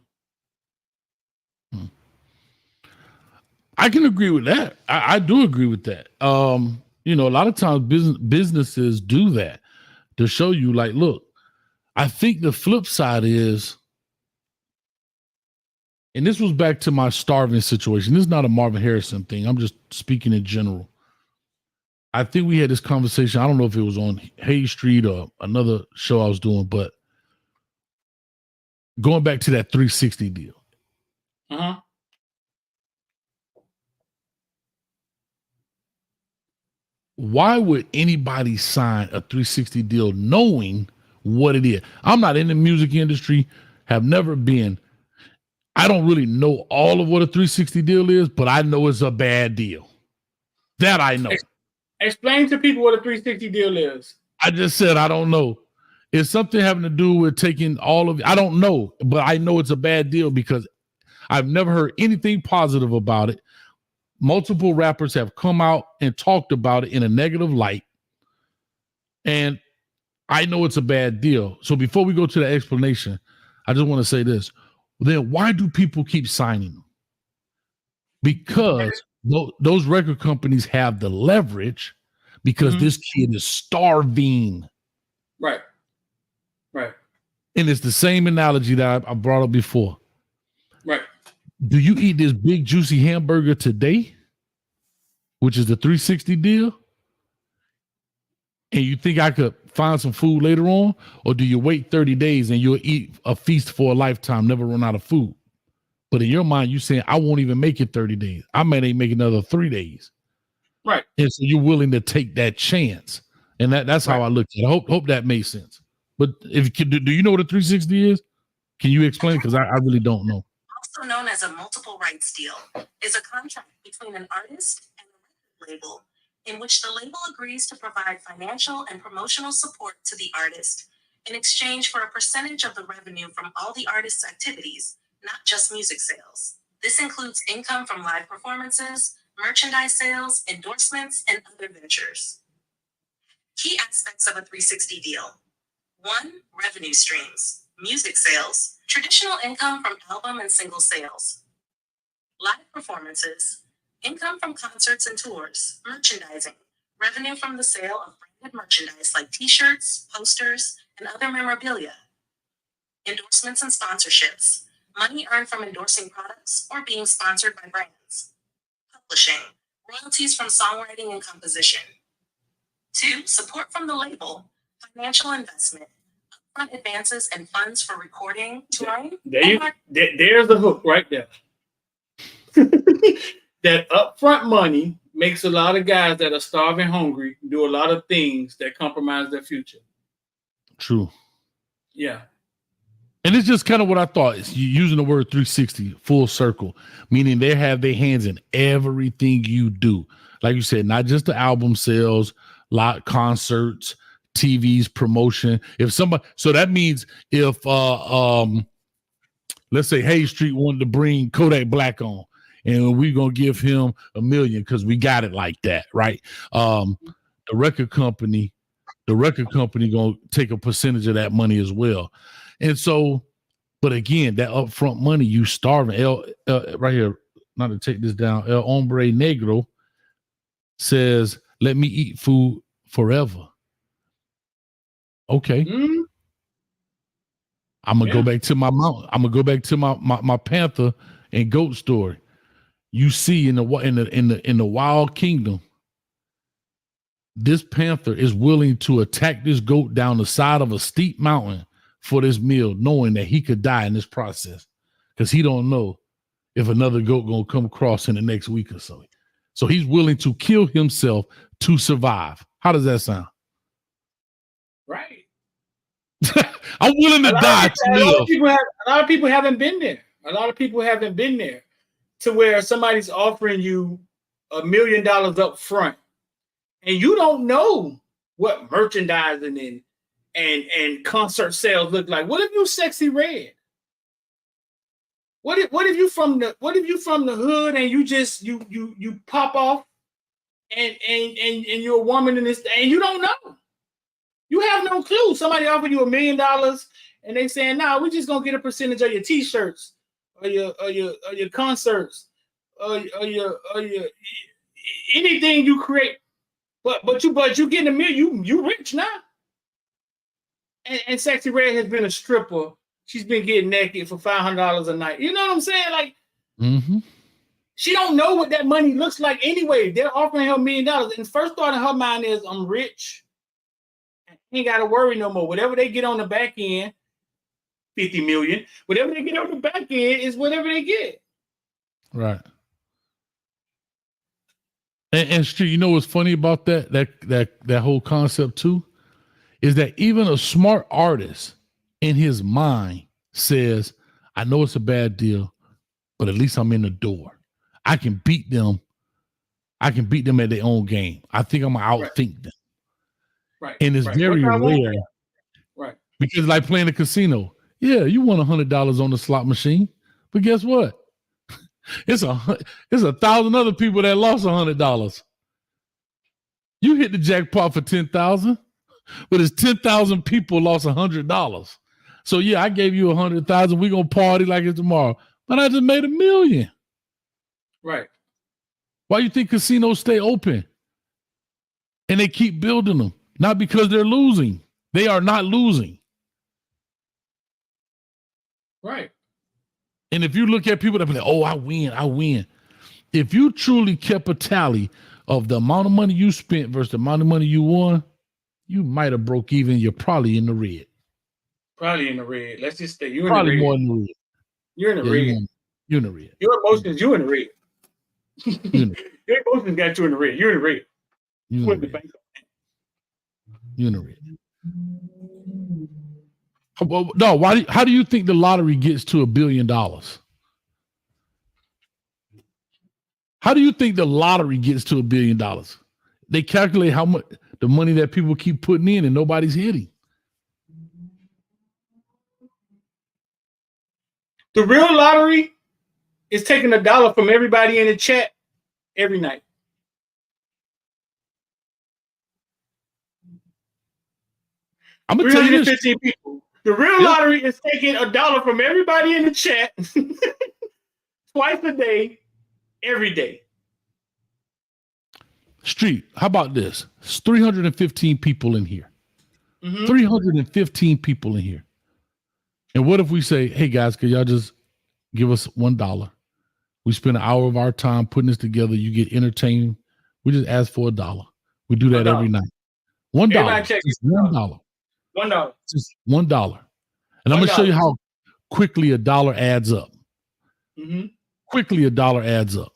I can agree with that. I do agree with that. A lot of times businesses do that to show you, like, look, I think the flip side is and this was back to my starving situation. This is not a Marvin Harrison thing. I'm just speaking in general. I think we had this conversation. I don't know if it was on Hayes Street or another show I was doing, but going back to that 360 deal. Uh-huh. Why would anybody sign a 360 deal knowing what it is? I'm not in the music industry, have never been. I don't really know all of what a 360 deal is, but I know it's a bad deal. That I know. Explain to people what a 360 deal is. I just said I don't know. It's something having to do with taking all of, I don't know, but I know it's a bad deal because I've never heard anything positive about it. Multiple rappers have come out and talked about it in a negative light. And I know it's a bad deal. So before we go to the explanation, I just want to say this. Then why do people keep signing them? Because those record companies have the leverage because this kid is starving. Right. Right. And it's the same analogy that I brought up before. Right. Do you eat this big juicy hamburger today, which is the 360 deal, and you think I could find some food later on? Or do you wait 30 days and you'll eat a feast for a lifetime, never run out of food? But in your mind, you're saying, I won't even make it 30 days. I may not make another 3 days. Right. And so you're willing to take that chance. And that's how I look at it. I hope that makes sense. But if do you know what a 360 is? Can you explain? Because I really don't know. Also known as a multiple rights deal, is a contract between an artist and a record label in which the label agrees to provide financial and promotional support to the artist in exchange for a percentage of the revenue from all the artist's activities, not just music sales. This includes income from live performances, merchandise sales, endorsements, and other ventures. Key aspects of a 360 deal. 1. Revenue streams. Music sales, traditional income from album and single sales. Live performances, income from concerts and tours, merchandising, revenue from the sale of branded merchandise like t-shirts, posters, and other memorabilia. Endorsements and sponsorships, money earned from endorsing products or being sponsored by brands. Publishing, royalties from songwriting and composition. 2. Support from the label, financial investment, upfront advances and funds for recording, touring. There's the hook right there. That upfront money makes a lot of guys that are starving hungry do a lot of things that compromise their future. True. Yeah. And it's just kind of what I thought. It's using the word 360, full circle, meaning they have their hands in everything you do. Like you said, not just the album sales, concerts, TV's promotion. If somebody, so that means if let's say Hayes Street wanted to bring Kodak Black on, and we're gonna give him $1 million because we got it like that, right? The record company gonna take a percentage of that money as well. And so, but again, that upfront money, you starving. Right here, not to take this down. El Hombre Negro says, "Let me eat food forever." Okay. I'm gonna go back to my mountain. I'm gonna go back to my panther and goat story. You see in the wild kingdom, this panther is willing to attack this goat down the side of a steep mountain for this meal, knowing that he could die in this process because he don't know if another goat gonna come across in the next week or so. So he's willing to kill himself to survive. How does that sound? Right. I'm willing to die. A lot of people haven't been there. A lot of people haven't been there to where somebody's offering you $1 million up front, and you don't know what merchandising and concert sales look like. What if you Sexy Red? What if you from the hood and you just you pop off and you're a woman in this and you don't know. You have no clue. Somebody offered you $1 million and they saying, "Nah, we're just gonna get a percentage of your t-shirts or your concerts or your anything you create." But you getting $1 million, you rich now. And Sexy Red has been a stripper she's been getting naked for $500 a night. You know what I'm saying? Like, she don't know what that money looks like anyway. They're offering her $1 million. And the first thought in her mind is, I'm rich. I ain't got to worry no more. Whatever they get on the back end, 50 million, whatever they get on the back end is whatever they get. Right. And Street, you know what's funny about that whole concept too? Is that even a smart artist in his mind says, I know it's a bad deal, but at least I'm in the door. I can beat them. I can beat them at their own game. I think I'm going to outthink them. Right. And it's very rare. Right. Because like playing a casino. Yeah, you won $100 on the slot machine. But guess what? It's 1,000 other people that lost $100. You hit the jackpot for 10,000, but it's 10,000 people lost $100. So yeah, I gave you 100,000. We're gonna party like it's tomorrow, but I just made $1 million. Right. Why you think casinos stay open and they keep building them? Not because they're losing. They are not losing. Right. And if you look at people that be like, oh, I win. If you truly kept a tally of the amount of money you spent versus the amount of money you won, you might have broke even. You're probably in the red. Probably in the red. Let's just say you're probably in the red. More in the red. You're in the red. You're in the red. Your emotions, you in the red. Your emotions got you in the red. You're in the red. You're in the red. You're in the red. No, how do you think the lottery gets to $1 billion? How do you think the lottery gets to $1 billion? They calculate how much the money that people keep putting in and nobody's hitting. The real lottery is taking $1 from everybody in the chat every night. I'm gonna tell you this. People. The real lottery is taking $1 from everybody in the chat twice a day, every day. Street, how about this? It's 315 people in here. 315 people in here. And what if we say, hey guys, could y'all just give us $1? We spend an hour of our time putting this together. You get entertained. We just ask for $1. We do that every night. $1. Just $1. $1. Just $1. And I'm going to show you how quickly $1 adds up. Quickly $1 adds up.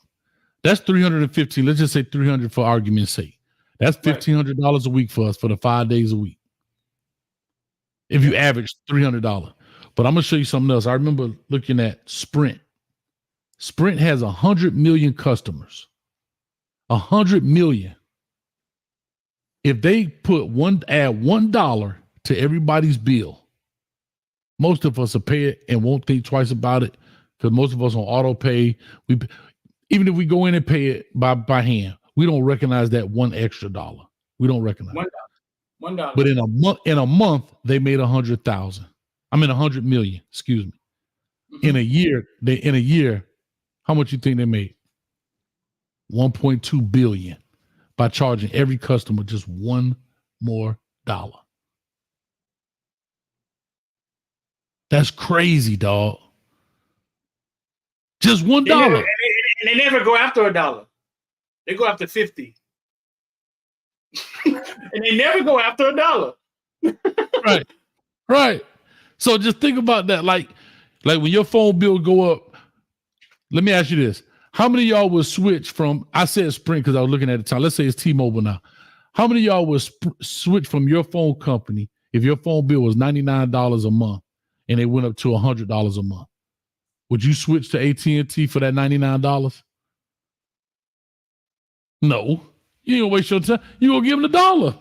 That's 315. Let's just say 300 for argument's sake. That's $1,500 a week for us for the 5 days a week. If you average $300. But I'm going to show you something else. I remember looking at Sprint. Sprint has 100 million customers. 100 million. If they add $1 to everybody's bill, most of us will pay it and won't think twice about it because most of us on auto pay. Even if we go in and pay it by hand, we don't recognize that $1 extra. We don't recognize $1. $1. But in a month, they made 100,000. I mean 100 million. Excuse me. In a year, how much you think they made? 1.2 billion by charging every customer just $1 more. That's crazy, dog. Just $1. And they never go after $1. They go after 50. And they never go after $1. Right. So just think about that. Like when your phone bill go up, let me ask you this. How many of y'all will switch from, I said Sprint because I was looking at the time. Let's say it's T-Mobile now. How many of y'all will switch from your phone company if your phone bill was $99 a month and it went up to $100 a month? Would you switch to AT&T for that $99? No. You ain't gonna waste your time. You gonna give them $1.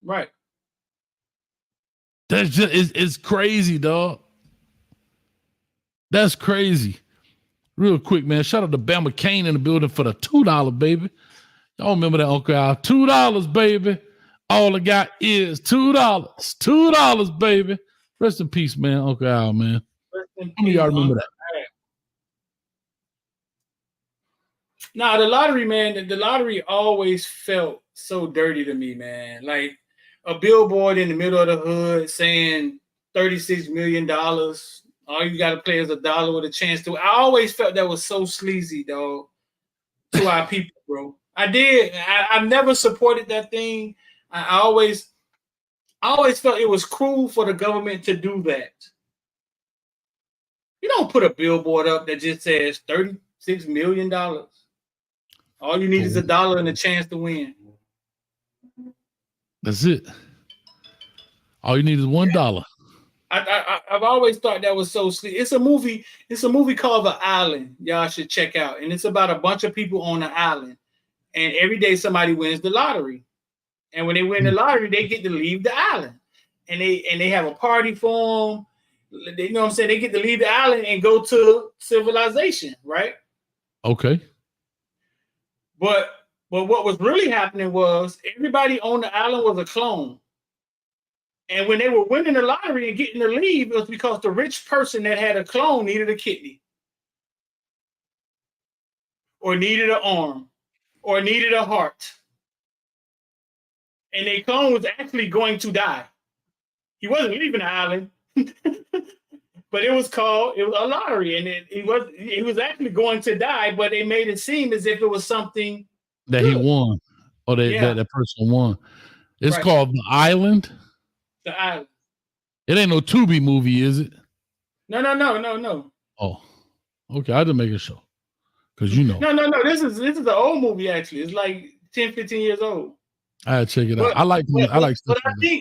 Right. That's just, it's crazy, dog. That's crazy. Real quick, man. Shout out to Bama Kane in the building for the $2, baby. Y'all remember that, Uncle Al? $2, baby. All I got is $2. $2, baby. Rest in peace, man. Uncle Al, man. How many of y'all remember that? Nah, the lottery, man, the lottery always felt so dirty to me, man. Like a billboard in the middle of the hood saying $36 million. All you got to play is $1 with a chance to. I always felt that was so sleazy, dog, to our people, bro. I did. I've never supported that thing. I always felt it was cruel for the government to do that. You don't put a billboard up that just says $36 million. All you need is $1 and a chance to win. That's it. All you need is $1. I've always thought that was so sleep. It's a movie called The Island. Y'all should check out. And it's about a bunch of people on the island. And every day somebody wins the lottery. And when they win the lottery, they get to leave the island. And they have a party for them. You know what I'm saying? They get to leave the island and go to civilization, right? Okay. But what was really happening was everybody on the island was a clone. And when they were winning the lottery and getting to leave, it was because the rich person that had a clone needed a kidney, or needed an arm, or needed a heart. And their clone was actually going to die. He wasn't leaving the island, but it was a lottery, and he was actually going to die, but they made it seem as if it was something that good. He won, or that person won. It's called The Island. The Island. It ain't no Tubi movie, is it? No. Oh, okay. I didn't make a show because No. This is an old movie actually. It's like 10, 15 years old. I had to check it out. I like stuff.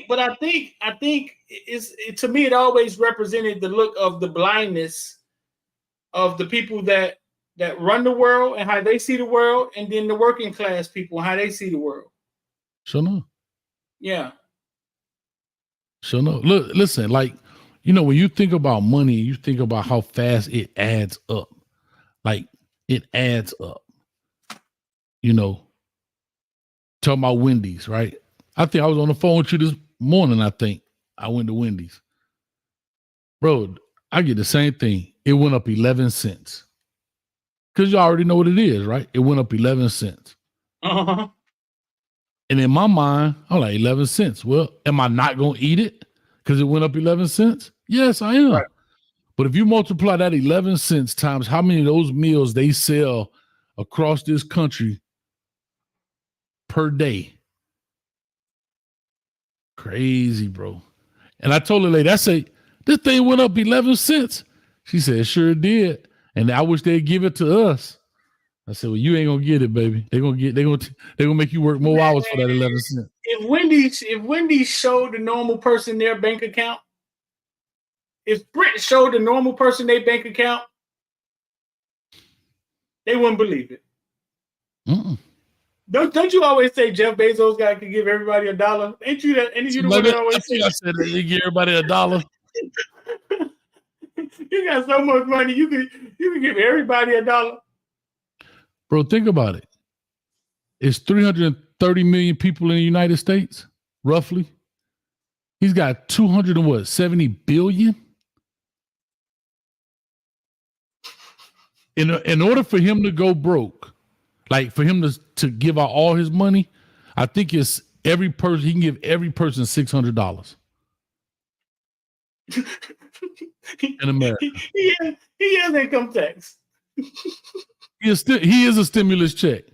But I think to me it always represented the look of the blindness of the people that run the world and how they see the world, and then the working class people and how they see the world. Sure no. Yeah. So no, look, listen, like, when you think about money, you think about how fast it adds up. Like, it adds up. Talking about Wendy's, right? I think I was on the phone with you this morning. I think I went to Wendy's. Bro, I get the same thing. It went up 11 cents. Because you already know what it is, right? It went up 11 cents. Uh-huh. And in my mind, I'm like, 11 cents. Well, am I not going to eat it because it went up 11 cents? Yes, I am. Right. But if you multiply that 11 cents times how many of those meals they sell across this country per day, crazy, bro. And I told the lady, I say, this thing went up 11 cents. She said, it sure did. And I wish they'd give it to us. I said, well, you ain't gonna get it, baby. They're gonna make you work more hours for that 11 cents. If Wendy's showed the normal person their bank account, if Sprint showed the normal person their bank account, they wouldn't believe it. Mm-mm. Don't you always say Jeff Bezos guy could give everybody $1? Ain't you the one that always say? I said that you give everybody $1. You got so much money, you can give everybody $1. Bro, think about it. It's 330 million people in the United States, roughly. He's got 270 billion. In order for him to go broke, like for him to give out all his money, I think it's every person, he can give every person $600 in America. He has income tax. He is a stimulus check.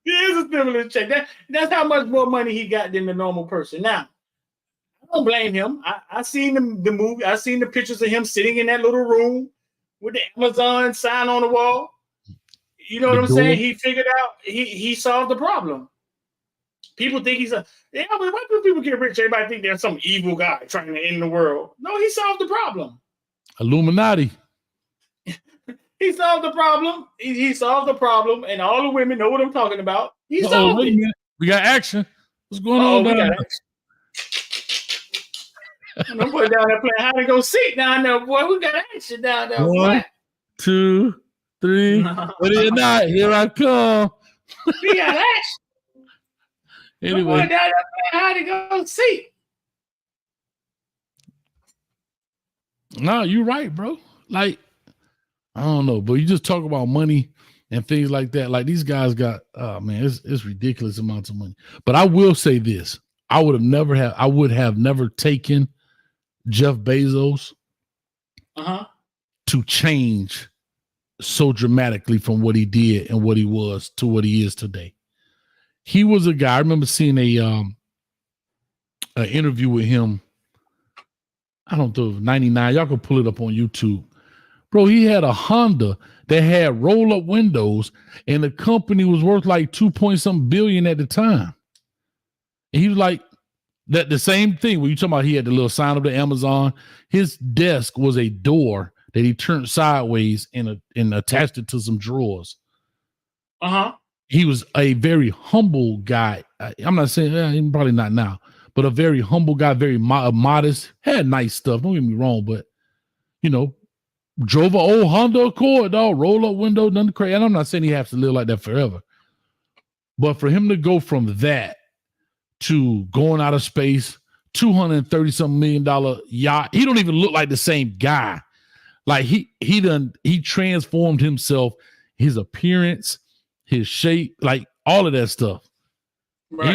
He is a stimulus check. That's how much more money he got than the normal person. Now, I don't blame him. I seen the movie. I seen the pictures of him sitting in that little room with the Amazon sign on the wall. You know what I'm saying? He figured out, he solved the problem. People think but why do people get rich? Everybody think there's some evil guy trying to end the world. No, he solved the problem. Illuminati. He solved the problem. He solved the problem, and all the women know what I'm talking about. He solved it. We got action. What's going on down there? I'm putting down there playing hide and go seek down there, boy. We got action down there. 1, 2, 3. Ready or not, here I come. We got action. Anyway, I'm putting down there playing hide and go seek. No, you're right, bro. Like, I don't know, but you just talk about money and things like that. Like these guys got, it's ridiculous amounts of money. But I will say this: I would have never taken Jeff Bezos Uh-huh. to change so dramatically from what he did and what he was to what he is today. He was a guy. I remember seeing an interview with him. I don't know, 99. Y'all can pull it up on YouTube. Bro, he had a Honda that had roll-up windows, and the company was worth like 2 billion at the time. And he was like, that the same thing when you talking about he had the little sign of the Amazon. His desk was a door that he turned sideways and attached it to some drawers. Uh-huh. He was a very humble guy. I'm not saying probably not now, but a very humble guy, very modest, had nice stuff. Don't get me wrong, but you know, drove an old Honda Accord, dog, roll up window, nothing crazy. And I'm not saying he has to live like that forever, but for him to go from that to going out of space, $230-something million yacht, he don't even look like the same guy. Like he transformed himself, his appearance, his shape, like all of that stuff. Right.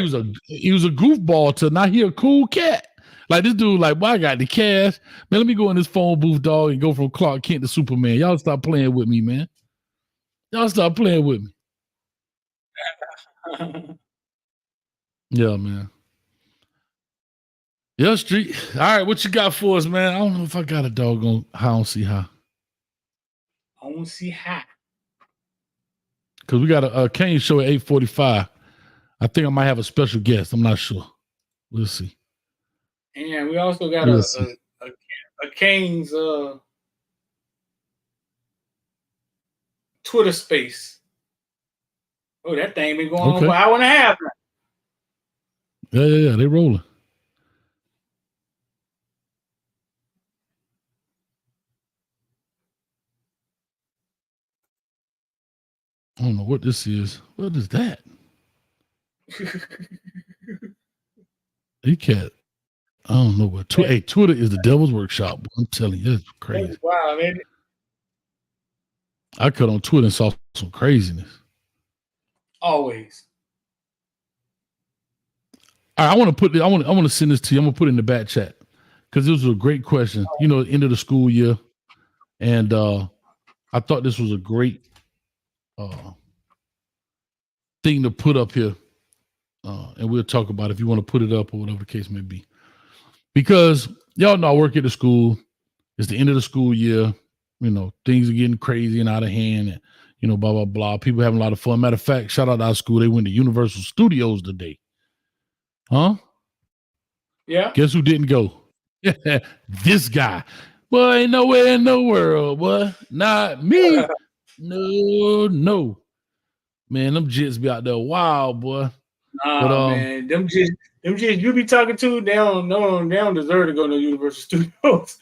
He was a goofball to now he a cool cat. Like this dude, like, well, I got the cash. Man, let me go in this phone booth, dog, and go from Clark Kent to Superman. Y'all stop playing with me, man. Y'all stop playing with me. Yeah, man. Yeah, Street. All right, what you got for us, man? I don't know if I got a doggone I don't see how. I don't see how. Because we got a Kane show at 8:45. I think I might have a special guest. I'm not sure. We'll see. And we also got a Kane's Twitter space. Oh, that thing been going on for an hour and a half now. Yeah. They rolling. I don't know what this is. What is that? He can't. I don't know what. Hey, Twitter is the devil's workshop. I'm telling you, it's crazy. Wow, man. I cut on Twitter and saw some craziness. Always. All right, I want to send this to you. I'm gonna put it in the back chat because this was a great question. You know, end of the school year, and I thought this was a great thing to put up here, and we'll talk about it if you want to put it up or whatever the case may be. Because y'all know I work at the school. It's the end of the school year. You know, things are getting crazy and out of hand, and you know, blah blah blah. People having a lot of fun. Matter of fact, shout out to our school. They went to Universal Studios today. Huh? Yeah. Guess who didn't go? This guy. Boy, ain't nowhere in the world, boy. Not me. No. Man, them jits be out there wild, boy. Nah, but, man, them jits you be talking to, they don't deserve to go to Universal Studios.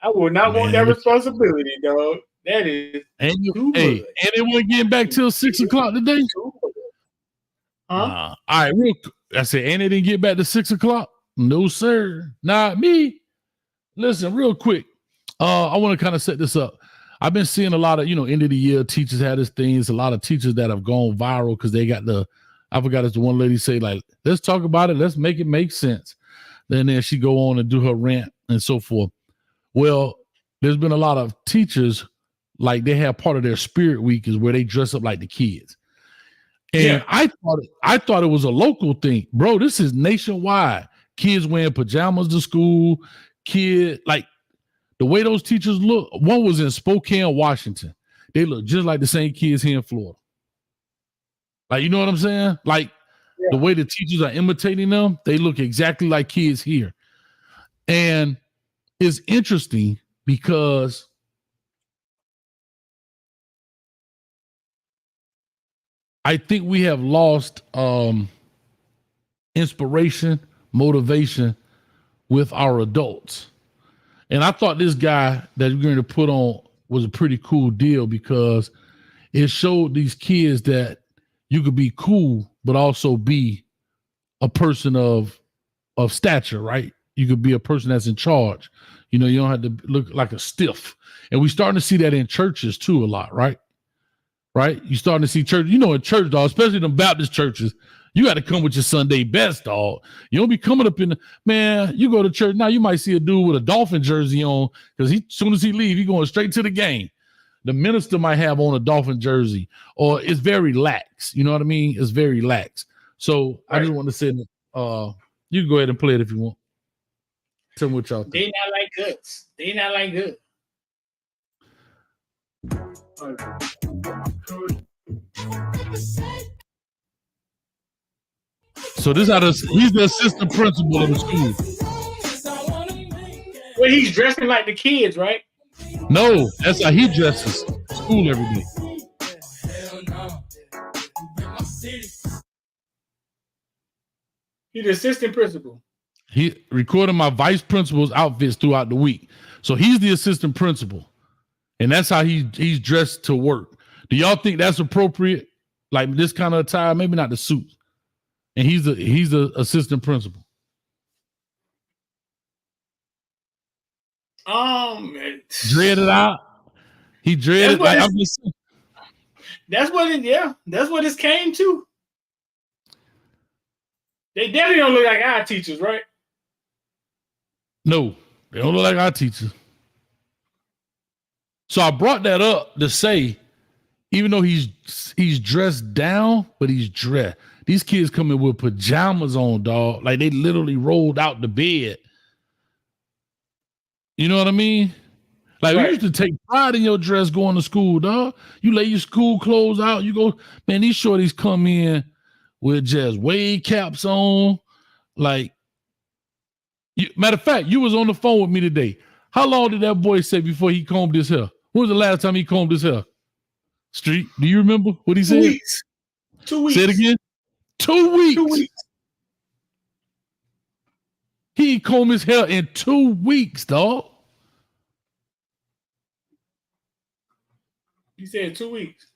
I would not want that responsibility, dog. That is too much. And they weren't getting back till 6 o'clock today. Huh? All right, real. I said, and they didn't get back to 6 o'clock. No, sir, not me. Listen, real quick. I want to kind of set this up. I've been seeing a lot of, end of the year teachers had this things. A lot of teachers that have gone viral because they got I forgot it's the one lady say like, let's talk about it. Let's make it make sense. Then she go on and do her rant and so forth. Well, there's been a lot of teachers like they have part of their spirit week is where they dress up like the kids. And yeah. I thought it was a local thing, bro. This is nationwide. Kids wearing pajamas to school. Like the way those teachers look. One was in Spokane, Washington. They look just like the same kids here in Florida. Like, you know what I'm saying? Like the way the teachers are imitating them, they look exactly like kids here. And it's interesting because I think we have lost inspiration, motivation with our adults. And I thought this guy that we're going to put on was a pretty cool deal because it showed these kids that you could be cool, but also be a person of stature, right? You could be a person that's in charge. You don't have to look like a stiff. And we're starting to see that in churches too a lot, right? Right? You're starting to see church, in church, dog, especially them Baptist churches, You got to come with your Sunday best, dog. You don't be coming up in the, man, you go to church now, you might see a dude with a Dolphin jersey on because as soon as he leave, he going straight to the game. The minister might have on a Dolphin jersey, or it's very lax. You know what I mean? It's very lax. So right. I just want to say, you can go ahead and play it if you want. Tell me what y'all think. They not like goods. They not like good. So he's the assistant principal of the school. Well, he's dressing like the kids, right? No, that's how he dresses. School every day. He's the assistant principal. He recorded my vice principal's outfits throughout the week. So he's the assistant principal. And that's how he's dressed to work. Do y'all think that's appropriate? Like this kind of attire, maybe not the suit. And he's the assistant principal. Dreaded out. He dreaded. That's what it came to. They definitely don't look like our teachers, right? No, they don't look like our teachers. So I brought that up to say, even though he's dressed down, but he's dressed. These kids come in with pajamas on, dog. Like they literally rolled out the bed. You know what I mean? Like right. We used to take pride in your dress going to school, dog. You lay your school clothes out. You go, man, these shorties come in with just wave caps on. Like, matter of fact, you was on the phone with me today. How long did that boy say before he combed his hair? When was the last time he combed his hair? Street, do you remember what he said? 2 weeks. 2 weeks. Say it again. 2 weeks. 2 weeks. He combed his hair in 2 weeks, dog. He said 2 weeks.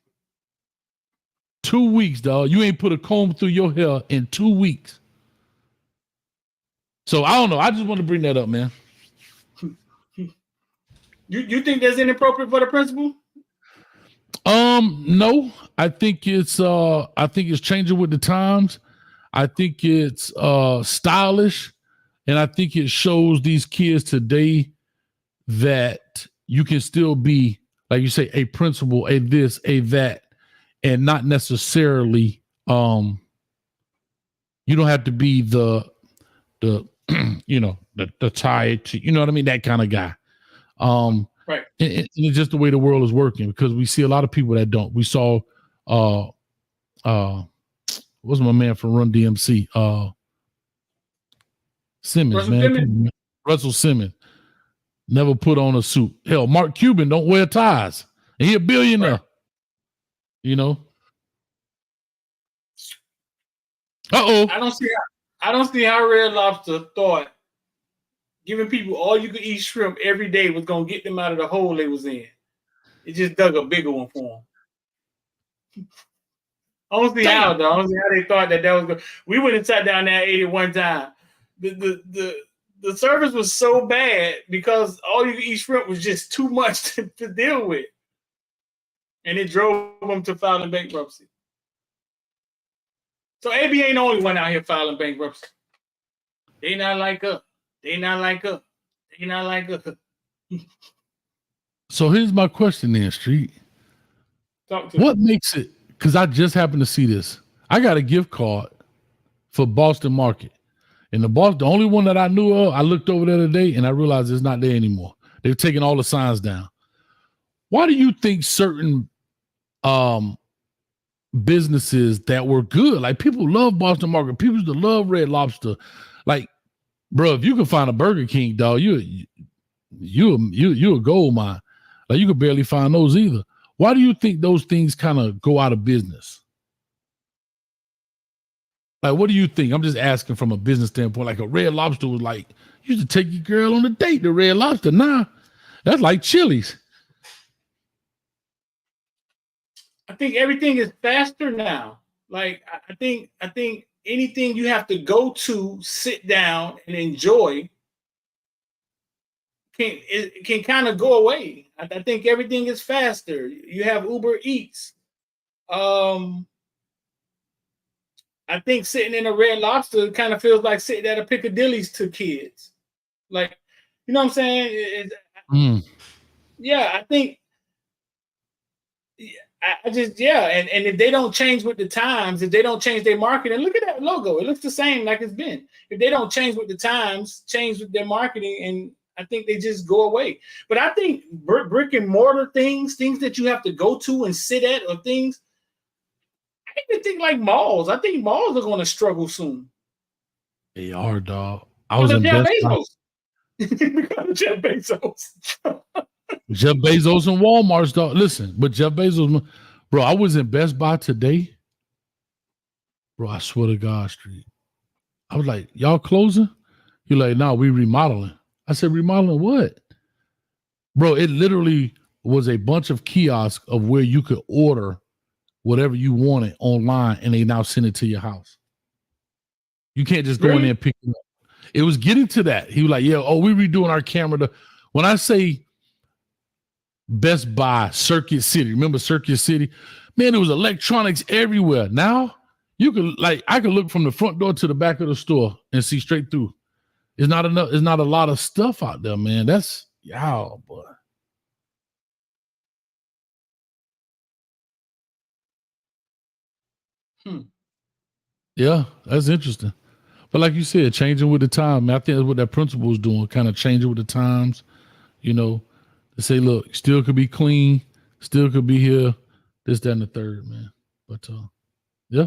2 weeks, dog. You ain't put a comb through your hair in 2 weeks. So I don't know. I just want to bring that up, man. You think that's inappropriate for the principal? No. I think it's changing with the times. I think it's stylish, and I think it shows these kids today that you can still be, like you say, a principal, a this, a that, and not necessarily you don't have to be the you know, the tied, you know what I mean, that kind of guy. Right. And it's just the way the world is working, because we see a lot of people that don't. We saw what's my man from Run DMC? Simmons, Russell Simmons never put on a suit. Hell, Mark Cuban don't wear ties, and he a billionaire. Right. You know. I don't see how Red Lobster thought giving people all you could eat shrimp every day was gonna get them out of the hole they was in. It just dug a bigger one for them. I don't see how though. I don't see how they thought that was good. We went and sat down there and ate it one time. The service was so bad because all you could eat shrimp was just too much to deal with, and it drove them to filing bankruptcy. So AB ain't the only one out here filing bankruptcy. They not like us. They not like us. They not like us. So here's my question then, Street. What makes it, because I just happened to see this. I got a gift card for Boston Market. And the only one that I knew of, I looked over there today and I realized it's not there anymore. They've taken all the signs down. Why do you think certain businesses that were good, like people love Boston Market, people used to love Red Lobster, like, bro, if you can find a Burger King, dog, you a gold mine. Like you could barely find those either. Why do you think those things kind of go out of business? Like, what do you think? I'm just asking from a business standpoint. Like a Red Lobster was like, you used to take your girl on a date to Red Lobster. Nah, that's like Chili's. I think everything is faster now. Like I think anything you have to go to, sit down and enjoy can kind of go away. I think everything is faster. You have Uber Eats. I I think sitting in a Red Lobster kind of feels like sitting at a Piccadilly's to kids. Like, you know what I'm saying? Yeah, I think. I just and if they don't change with the times, if they don't change their marketing, look at that logo. It looks the same like it's been. If they don't change with the times, change with their marketing, and I think they just go away. But I think brick and mortar things that you have to go to and sit at, or things. I even think like malls. I think malls are going to struggle soon. They are, dog. I was in Best Buy. Jeff Bezos. Jeff Bezos and Walmart's, dog. Listen, but Jeff Bezos, bro, I was in Best Buy today. Bro, I swear to God, Street. I was like, y'all closing? You're like, no, we remodeling. I said, remodeling what? Bro, it literally was a bunch of kiosks of where you could order whatever you wanted online, and they now send it to your house. You can't just go in there and pick it up. It was getting to that. He was like, yeah, we redoing our camera. When I say Best Buy, Circuit City, remember Circuit City? Man, there was electronics everywhere. Now, you could, like, I could look from the front door to the back of the store and see straight through. It's not enough. It's not a lot of stuff out there, man. That's, boy. Yeah, that's interesting. But like you said, changing with the time, man, I think that's what that principal is doing, kind of changing with the times, to say, look, still could be clean, still could be here, this, that, and the third, man. But, yeah.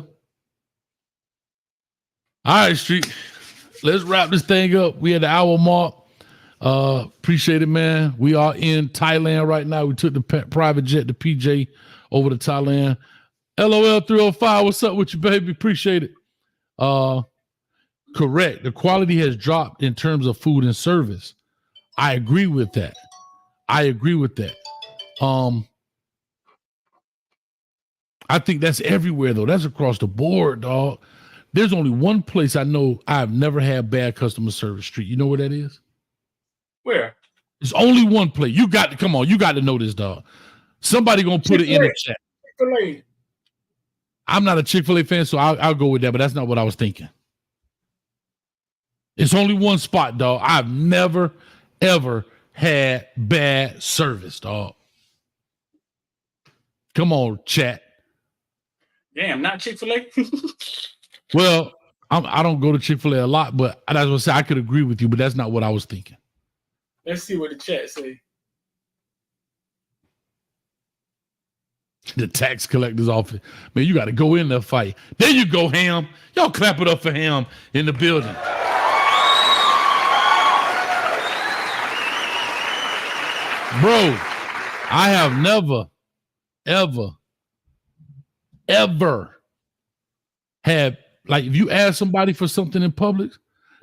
All right, Street. Let's wrap this thing up. We had the hour mark. Appreciate it, man. We are in Thailand right now. We took the private jet, the PJ, over to Thailand. LOL 305, what's up with you, baby? Appreciate it. Correct. The quality has dropped in terms of food and service. I agree with that. I think that's everywhere, though. That's across the board, dog. There's only one place I know I've never had bad customer service, Street. You know where that is? Where? There's only one place. You got to know this, dog. Somebody gonna put it in the chat. Chick-fil-A. I'm not a Chick-fil-A fan, so I'll go with that, but that's not what I was thinking. It's only one spot, dog. I've never, ever had bad service, dog. Come on, chat. Damn, not Chick-fil-A? Well, I don't go to Chick-fil-A a lot, but as I say, I could agree with you, but that's not what I was thinking. Let's see what the chat say. The tax collector's office. Man, you got to go in there fight. There you go, Ham. Y'all clap it up for Ham in the building. Bro, I have never, ever had, like, if you ask somebody for something in public,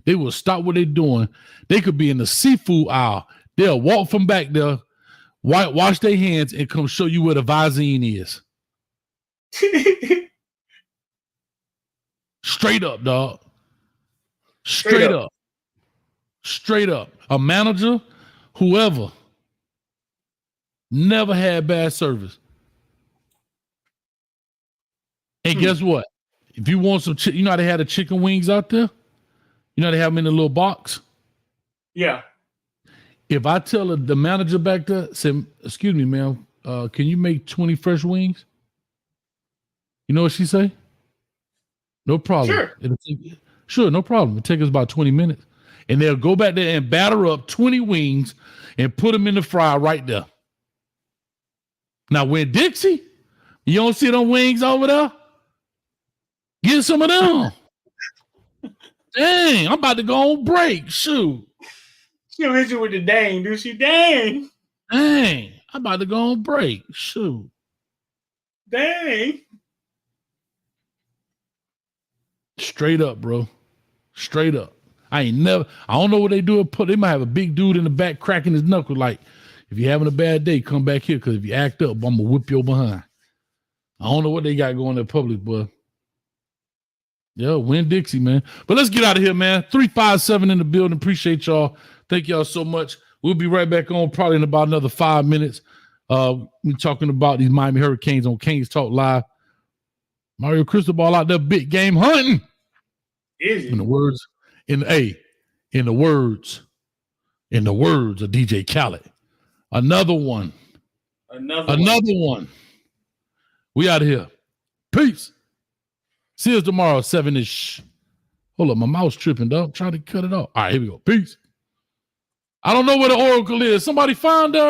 they will stop what they're doing. They could be in the seafood aisle. They'll walk from back there, wash their hands, and come show you where the Visine is. Straight up, dog. Straight up. A manager, whoever, never had bad service. And guess what? If you want some, you know how they had the chicken wings out there? You know how they have them in a little box? Yeah. If I tell the manager back there, say, excuse me, ma'am, can you make 20 fresh wings? You know what she say? No problem. Sure, no problem. It'll take us about 20 minutes. And they'll go back there and batter up 20 wings and put them in the fryer right there. Now, when Dixie, you don't see them wings over there? Get some of them. Dang, I'm about to go on break. Shoot. She'll hit you with the dang, do she? Dang. I'm about to go on break. Shoot. Dang. Straight up, bro. Straight up. I don't know what they do. They might have a big dude in the back cracking his knuckle like, if you're having a bad day, come back here, because if you act up, I'm going to whip your behind. I don't know what they got going in public, but yeah, win Dixie, man. But let's get out of here, man. 357 in the building. Appreciate y'all. Thank y'all so much. We'll be right back on probably in about another 5 minutes. We're talking about these Miami Hurricanes on Canes Talk Live. Mario Cristobal out there big game hunting. Is it? In the words of DJ Khaled. Another one. We out of here. Peace. See us tomorrow, 7-ish. Hold up, my mouse tripping, dog. Try to cut it off. All right, here we go. Peace. I don't know where the oracle is. Somebody find her.